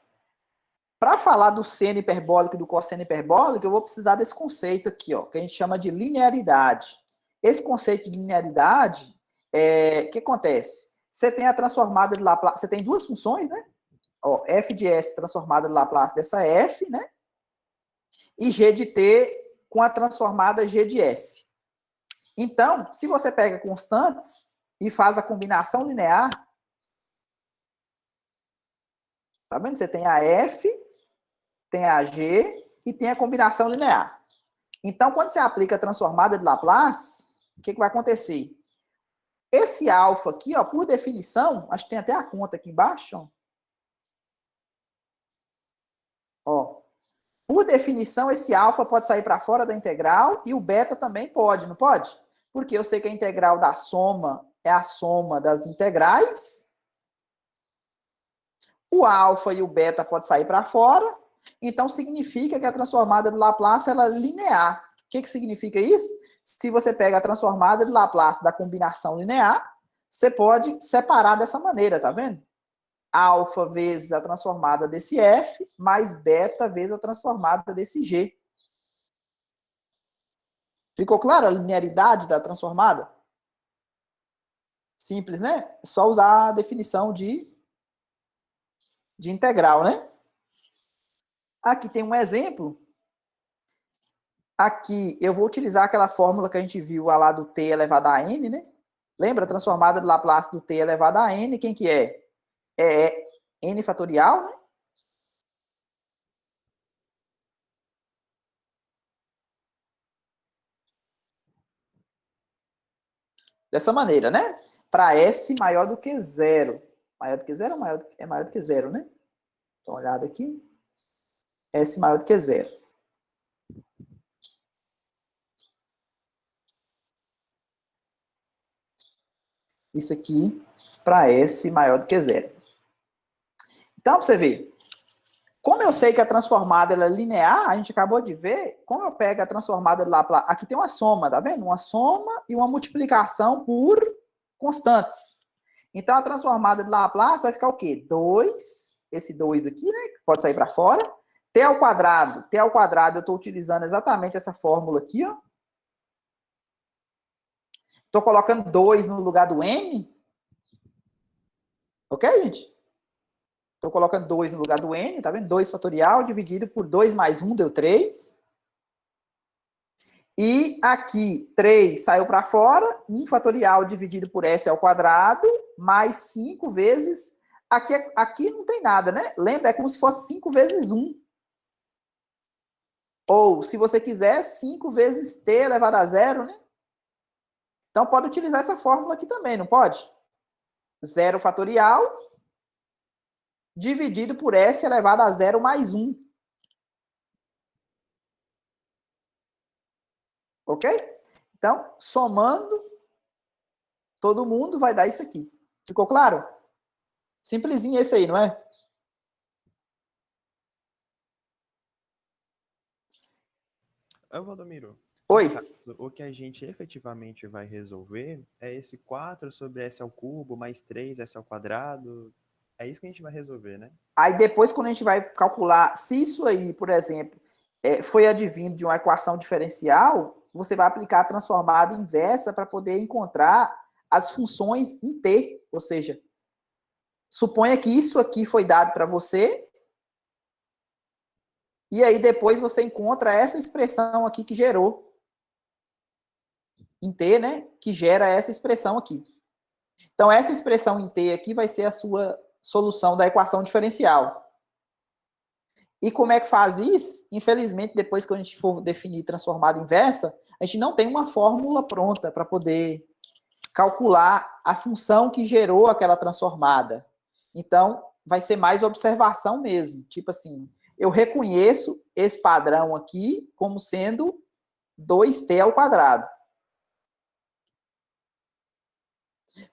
Speaker 1: para falar do seno hiperbólico e do cosseno hiperbólico, eu vou precisar desse conceito aqui, ó, que a gente chama de linearidade. Esse conceito de linearidade, o que acontece? Você tem a transformada de Laplace, você tem duas funções, né? Ó, f de s transformada de Laplace dessa f, né? E g de t com a transformada g de s. Então, se você pega constantes e faz a combinação linear, tá vendo? Você tem a f, tem a g e tem a combinação linear. Então, quando você aplica a transformada de Laplace, o que vai acontecer? Esse alfa aqui, ó, por definição, acho que tem até a conta aqui embaixo, ó. Por definição, esse alfa pode sair para fora da integral e o beta também pode, não pode? Porque eu sei que a integral da soma é a soma das integrais. O alfa e o beta pode sair para fora. Então, significa que a transformada de Laplace ela é linear. O que significa isso? Se você pega a transformada de Laplace da combinação linear, você pode separar dessa maneira, tá vendo? Alfa vezes a transformada desse f, mais beta vezes a transformada desse g. Ficou claro a linearidade da transformada? Simples, né? É só usar a definição de integral, né? Aqui tem um exemplo. Aqui eu vou utilizar aquela fórmula que a gente viu lá do t elevado a n, né? Lembra? A transformada de Laplace do t elevado a n, quem que é? É n fatorial, né? Dessa maneira, né? Para S maior do que zero. Maior do que zero é maior do que zero, né? Dá uma olhada aqui. S maior do que zero. Isso aqui para S maior do que zero. Então, para você ver. Como eu sei que a transformada ela é linear, a gente acabou de ver, como eu pego a transformada de Laplace, aqui tem uma soma, tá vendo? Uma soma e uma multiplicação por constantes. Então, a transformada de Laplace vai ficar o quê? 2, esse 2 aqui, né? Pode sair para fora. T ao quadrado. T ao quadrado, eu estou utilizando exatamente essa fórmula aqui, ó. Estou colocando 2 no lugar do n. Ok, gente? Estou colocando 2 no lugar do n, tá vendo? 2 fatorial dividido por 2 mais 1 deu 3. E aqui, 3 saiu para fora, 1 fatorial dividido por s ao quadrado, mais 5 vezes... Aqui não tem nada, né? Lembra? É como se fosse 5 vezes 1. Ou, se você quiser, 5 vezes t elevado a zero, né? Então, pode utilizar essa fórmula aqui também, não pode? 0 fatorial dividido por s elevado a zero mais 1. Ok? Então, somando, todo mundo vai dar isso aqui. Ficou claro? Simplesinho esse aí, não é?
Speaker 3: Valdomiro,
Speaker 1: Oi.
Speaker 3: caso, o que a gente efetivamente vai resolver é esse 4 sobre s ao cubo mais 3s ao quadrado. É isso que a gente vai resolver, né?
Speaker 1: Aí depois, quando a gente vai calcular, se isso aí, por exemplo, foi advindo de uma equação diferencial, você vai aplicar a transformada inversa para poder encontrar as funções em t. Ou seja, suponha que isso aqui foi dado para você E aí depois você encontra essa expressão aqui que gerou em T, né? Que gera essa expressão aqui. Então, essa expressão em T aqui vai ser a sua solução da equação diferencial. E como é que faz isso? Infelizmente, depois que a gente for definir transformada inversa, a gente não tem uma fórmula pronta para poder calcular a função que gerou aquela transformada. Então, vai ser mais observação mesmo. Tipo assim, eu reconheço esse padrão aqui como sendo 2t ao quadrado.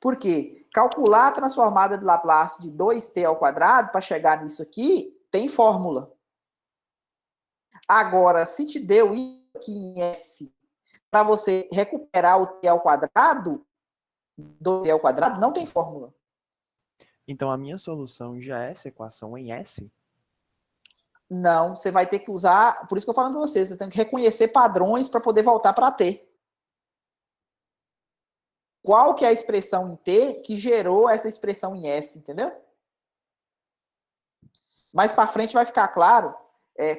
Speaker 1: Por quê? Calcular a transformada de Laplace de 2t ao quadrado, para chegar nisso aqui, tem fórmula. Agora, se te deu isso aqui em S, para você recuperar o t ao quadrado, 2t ao quadrado, não tem fórmula.
Speaker 3: Então, a minha solução já é essa equação em S?
Speaker 1: Não, você vai ter que usar, por isso que eu falo para vocês, você tem que reconhecer padrões para poder voltar para T. Qual que é a expressão em T que gerou essa expressão em S, entendeu? Mais para frente vai ficar claro,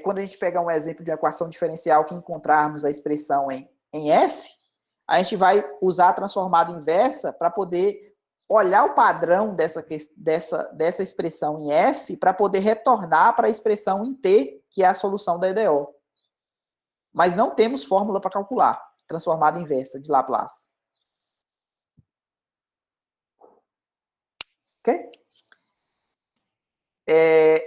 Speaker 1: quando a gente pegar um exemplo de equação diferencial que encontrarmos a expressão em S, a gente vai usar a transformada inversa para poder olhar o padrão dessa expressão em S para poder retornar para a expressão em T, que é a solução da EDO. Mas não temos fórmula para calcular transformada inversa de Laplace. Ok?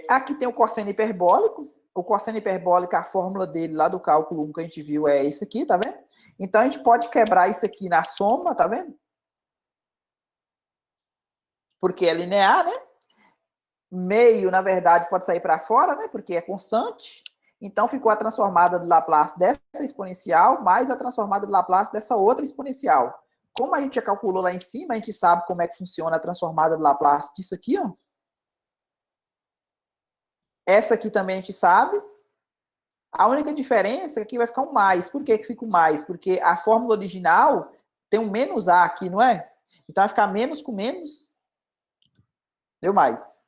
Speaker 1: Aqui tem o cosseno hiperbólico. O cosseno hiperbólico, a fórmula dele lá do cálculo 1 que a gente viu é esse aqui, tá vendo? Então, a gente pode quebrar isso aqui na soma, tá vendo? Porque é linear, né? Meio, na verdade, pode sair para fora, né? Porque é constante. Então, ficou a transformada de Laplace dessa exponencial mais a transformada de Laplace dessa outra exponencial. Como a gente já calculou lá em cima, a gente sabe como é que funciona a transformada de Laplace disso aqui, ó. Essa aqui também a gente sabe. A única diferença é que vai ficar um mais. Por que fica um mais? Porque a fórmula original tem um menos A aqui, não é? Então vai ficar menos com menos. Deu mais.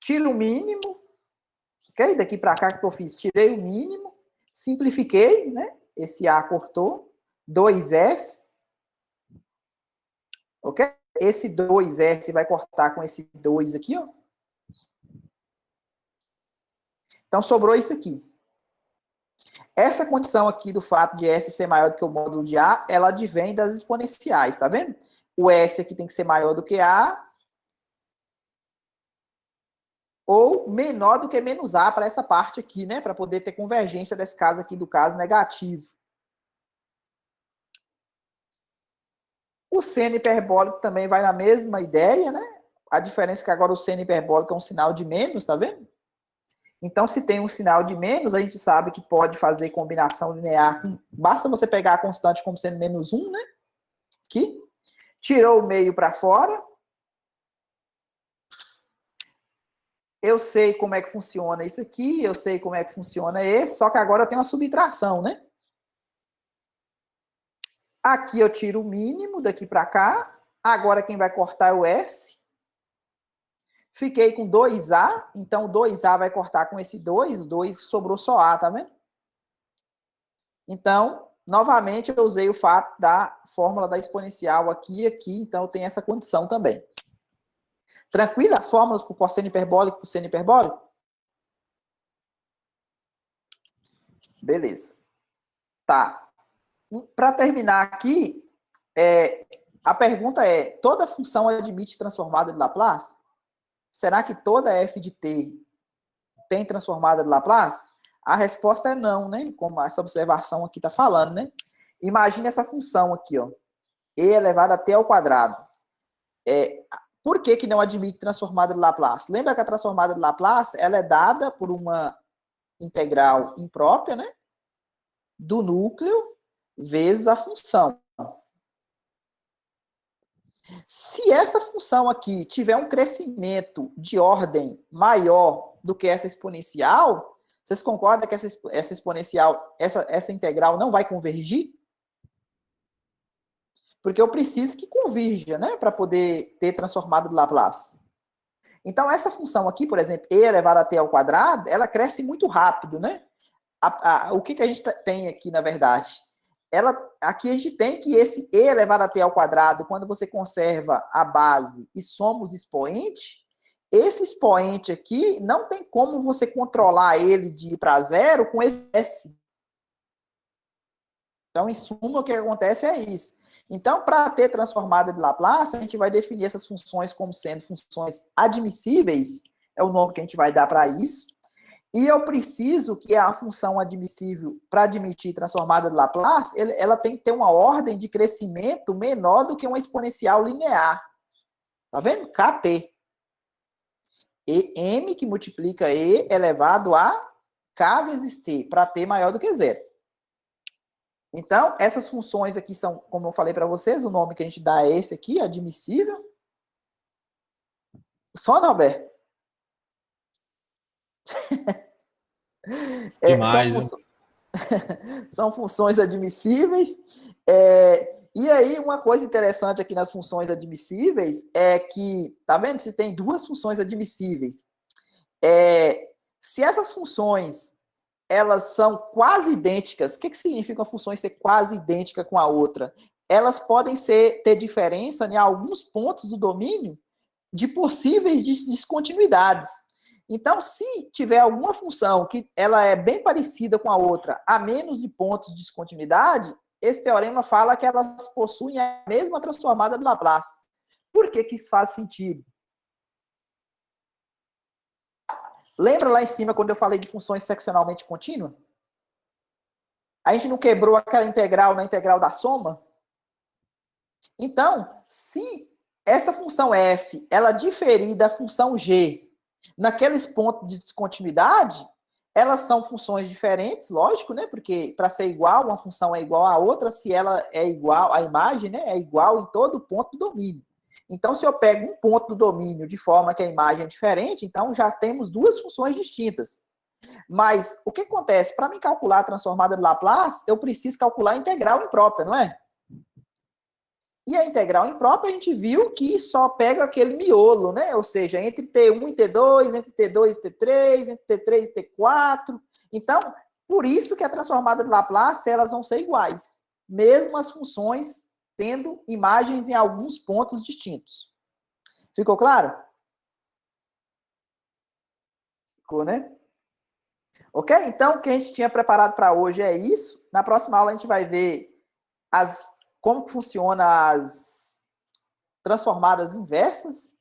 Speaker 1: Tiro o mínimo. Ok? Daqui para cá que eu fiz, tirei o mínimo. Simplifiquei, né? Esse A cortou. 2S. Ok? Esse 2S vai cortar com esse 2 aqui, ó. Então, sobrou isso aqui. Essa condição aqui do fato de S ser maior do que o módulo de A, ela advém das exponenciais, tá vendo? O S aqui tem que ser maior do que A ou menor do que menos A para essa parte aqui, né? Para poder ter convergência desse caso aqui do caso negativo. O seno hiperbólico também vai na mesma ideia, né? A diferença é que agora o seno hiperbólico é um sinal de menos, tá vendo? Então, se tem um sinal de menos, a gente sabe que pode fazer combinação linear. Basta você pegar a constante como sendo menos 1, né? Aqui. Tirou o meio para fora. Eu sei como é que funciona isso aqui, eu sei como é que funciona esse, só que agora eu tenho uma subtração, né? Aqui eu tiro o mínimo daqui para cá. Agora quem vai cortar é o S. Fiquei com 2A, então o 2A vai cortar com esse 2, o 2 sobrou só A, tá vendo? Então, novamente, eu usei o fato da fórmula da exponencial aqui e aqui, então eu tenho essa condição também. Tranquilo? As fórmulas para o cosseno hiperbólico e para o seno hiperbólico? Beleza. Tá. Para terminar aqui, a pergunta é, toda função admite transformada de Laplace? Será que toda f de t tem transformada de Laplace? A resposta é não, né? Como essa observação aqui está falando, né? Imagine essa função aqui, ó. E elevado a t ao quadrado. Por que não admite transformada de Laplace? Lembra que a transformada de Laplace ela é dada por uma integral imprópria, né? Do núcleo vezes a função. Se essa função aqui tiver um crescimento de ordem maior do que essa exponencial, vocês concordam que essa exponencial, essa integral não vai convergir? Porque eu preciso que convirja, né? Para poder ter transformado de Laplace. Então, essa função aqui, por exemplo, e elevado a t ao quadrado, ela cresce muito rápido, né? O que a gente tem aqui, na verdade? Aqui a gente tem que esse e elevado a t ao quadrado, quando você conserva a base e soma os expoentes, esse expoente aqui, não tem como você controlar ele de ir para zero com esse s. Então, em suma, o que acontece é isso. Então, para ter transformada de Laplace, a gente vai definir essas funções como sendo funções admissíveis, é o nome que a gente vai dar para isso. E eu preciso que a função admissível, para admitir transformada de Laplace, ela tem que ter uma ordem de crescimento menor do que uma exponencial linear. Tá vendo? Kt. E m que multiplica e elevado a k vezes t, para t maior do que zero. Então, essas funções aqui são, como eu falei para vocês, o nome que a gente dá é esse aqui, admissível. Só, Norberto?
Speaker 4: Demais,
Speaker 1: são funções admissíveis. E aí, uma coisa interessante aqui nas funções admissíveis é que, tá vendo? Se tem duas funções admissíveis. Se essas funções elas são quase idênticas, o que significa uma função ser quase idêntica com a outra? Elas podem ter diferença em alguns pontos do domínio de possíveis descontinuidades. Então, se tiver alguma função que ela é bem parecida com a outra, a menos de pontos de descontinuidade, esse teorema fala que elas possuem a mesma transformada de Laplace. Por que isso faz sentido? Lembra lá em cima quando eu falei de funções seccionalmente contínuas? A gente não quebrou aquela integral na integral da soma? Então, se essa função f ela diferir da função g naqueles pontos de descontinuidade, elas são funções diferentes, lógico, né? Porque para ser igual, uma função é igual à outra, se ela é igual, a imagem, né, é igual em todo ponto do domínio. Então, se eu pego um ponto do domínio de forma que a imagem é diferente, então já temos duas funções distintas. Mas o que acontece? Para mim calcular a transformada de Laplace, eu preciso calcular a integral imprópria, não é? E a integral imprópria a gente viu que só pega aquele miolo, né? Ou seja, entre T1 e T2, entre T2 e T3, entre T3 e T4. Então, por isso que a transformada de Laplace, elas vão ser iguais. Mesmo as funções tendo imagens em alguns pontos distintos. Ficou claro? Ficou, né? Ok? Então, o que a gente tinha preparado para hoje é isso. Na próxima aula a gente vai ver como que funciona as transformadas inversas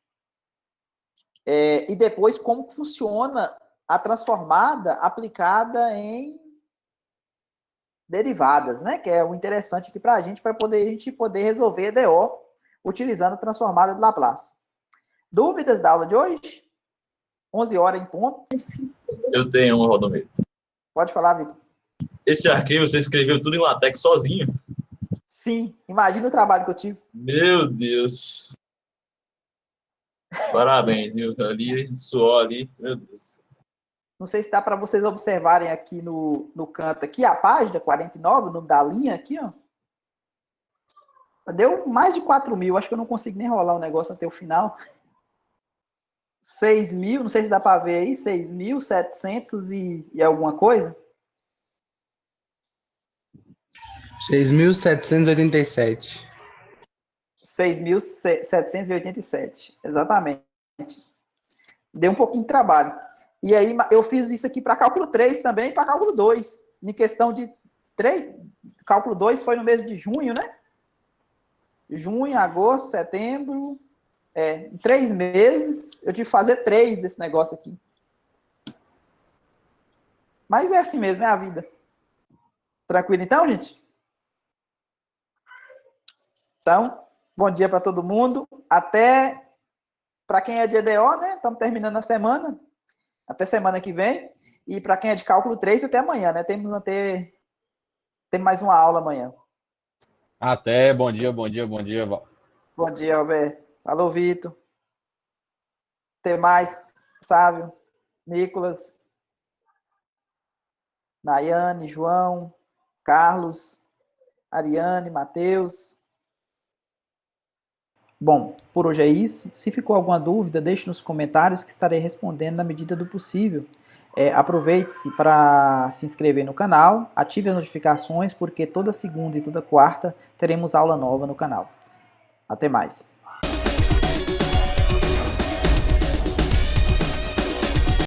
Speaker 1: e depois como que funciona a transformada aplicada em derivadas, né? Que é o interessante aqui para a gente poder resolver EDO utilizando a transformada de Laplace. Dúvidas da aula de hoje? 11 horas em ponto.
Speaker 5: Eu tenho um, Rodomiro.
Speaker 1: Pode falar, Vitor.
Speaker 5: Esse arquivo você escreveu tudo em LaTeX sozinho?
Speaker 1: Sim, imagina o trabalho que eu tive.
Speaker 5: Meu Deus. Parabéns, viu? Ali, suor ali, meu Deus.
Speaker 1: Não sei se dá para vocês observarem aqui no canto aqui, a página 49, o nome da linha aqui, ó. Deu mais de 4.000, acho que eu não consigo nem rolar o negócio até o final. 6.000, não sei se dá para ver aí, 6.700 e alguma coisa.
Speaker 2: 6.787.
Speaker 1: 6.787, exatamente. Deu um pouquinho de trabalho. E aí eu fiz isso aqui para cálculo 3 também e para cálculo 2. Em questão de 3, cálculo 2 foi no mês de junho, né? Junho, agosto, setembro. Em 3 meses, eu tive que fazer 3 desse negócio aqui. Mas é assim mesmo, é a vida. Tranquilo então, gente? Então, bom dia para todo mundo. Até, para quem é de EDO, né? Estamos terminando a semana. Até semana que vem. E para quem é de cálculo 3, até amanhã, né? Temos mais uma aula amanhã.
Speaker 4: Até, bom dia, bom dia, bom dia, Val.
Speaker 1: Bom dia, Alberto. Alô, Vitor. Até mais, Sávio, Nicolas, Nayane, João, Carlos, Ariane, Matheus. Bom, por hoje é isso. Se ficou alguma dúvida, deixe nos comentários que estarei respondendo na medida do possível. Aproveite-se para se inscrever no canal, ative as notificações, porque toda segunda e toda quarta teremos aula nova no canal. Até mais!